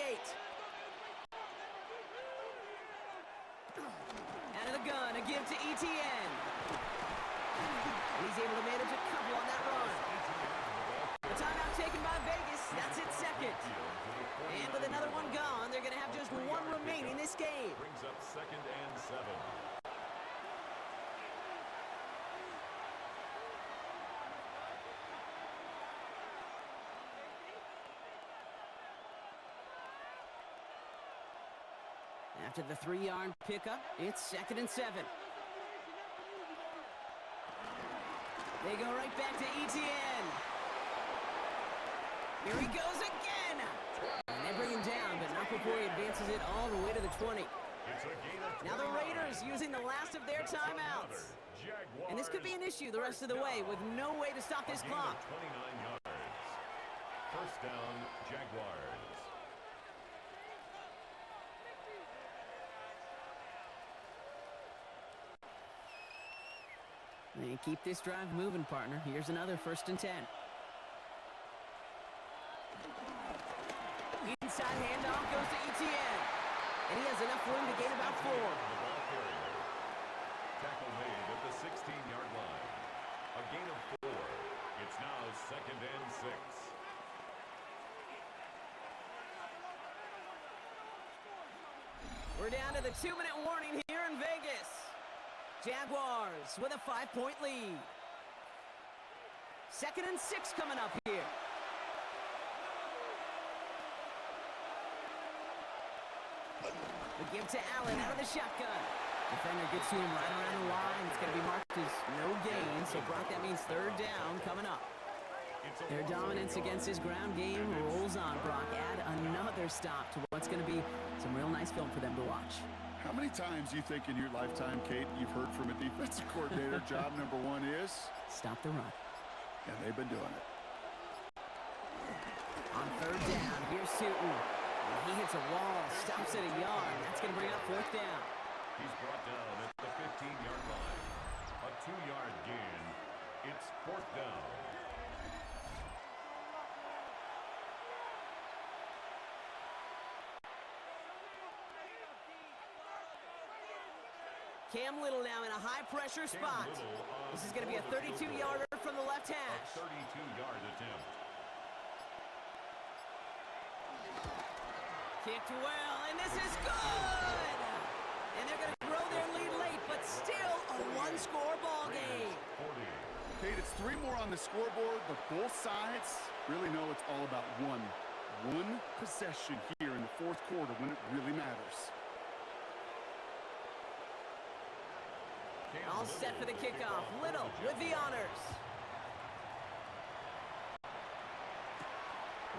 Out of the gun, a give to Etienne. And he's able to manage a couple on that run. The timeout taken by Vegas. That's its second. And with another one gone, they're going to have just 1 remaining in this game. Brings up second and 7. After the 3-yard pickup, it's second and 7. They go right back to Etienne. Here he goes again. And they bring him down, but not before he advances it all the way to the 20. Now the Raiders using the last of their timeouts. And this could be an issue the rest of the way with no way to stop this clock. 29 yards. First down, Jaguars. They keep this drive moving, partner. Here's another first and 10. Inside handoff goes to Etienne. And he has enough room to gain about 4. Tackle made at the 16-yard line. A gain of 4. It's now second and 6. We're down to the 2-minute warning here in Vegas. Jaguars with a 5-point lead. Second and 6 coming up here. The give to Allen out of the shotgun. Defender gets to him right around the line. It's going to be marked as no gain. So, Brock, that means third down coming up. Their dominance against his ground game rolls on, Brock. Add another stop to what's going to be some real nice film for them to watch. How many times do you think in your lifetime, Kate, you've heard from a defensive coordinator, job number 1 is? Stop the run. And they've been doing it. On third down, here's Sutton. And he hits a wall, stops at a yard. That's going to bring up fourth down. He's brought down at the 15-yard line. A 2-yard gain. It's fourth down. Cam Little now in a high-pressure spot. This is going to be a 32-yarder from the left hash. A 32-yard attempt. Kicked well, and this is good! And they're going to grow their lead late, but still a one-score ball game. Kate, it's 3 more on the scoreboard, but both sides really know it's all about one possession here in the fourth quarter when it really matters. All set for the kickoff. Little with the honors.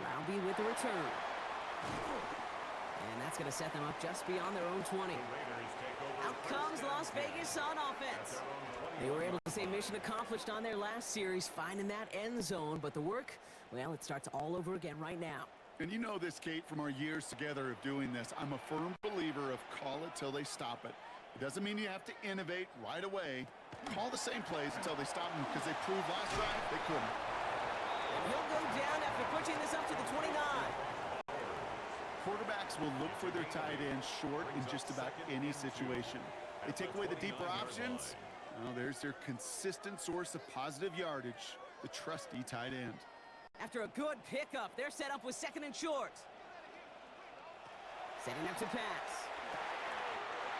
Roundy with the return. And that's going to set them up just beyond their own 20. Out comes Las Vegas on offense. They were able to say mission accomplished on their last series, finding that end zone. But the work, well, it starts all over again right now. And you know this, Kate, from our years together of doing this. I'm a firm believer of call it till they stop it. It doesn't mean you have to innovate right away. Call the same plays until they stop them, because they proved last drive they couldn't. And he'll go down after pushing this up to the 29. Quarterbacks will look for their tight end short in just about any situation. They take away the deeper options. Well, there's their consistent source of positive yardage, the trusty tight end. After a good pickup, they're set up with second and short. Setting up to pass.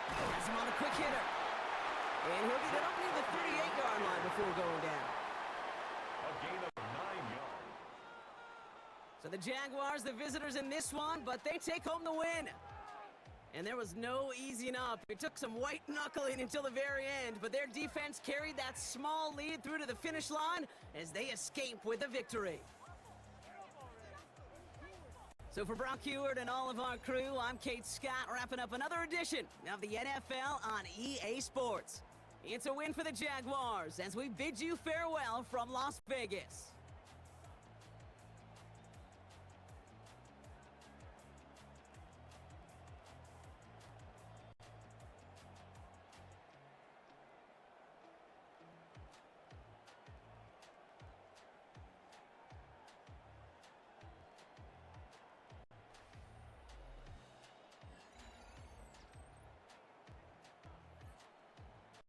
Has him on a quick hitter. And he'll get it up near the 38-yard line before going down. A gain of 9 yards. So the Jaguars, the visitors in this one, but they take home the win. And there was no easing up. It took some white knuckling until the very end, but their defense carried that small lead through to the finish line as they escape with a victory. So for Brock Heward and all of our crew, I'm Kate Scott, wrapping up another edition of the NFL on EA Sports. It's a win for the Jaguars as we bid you farewell from Las Vegas.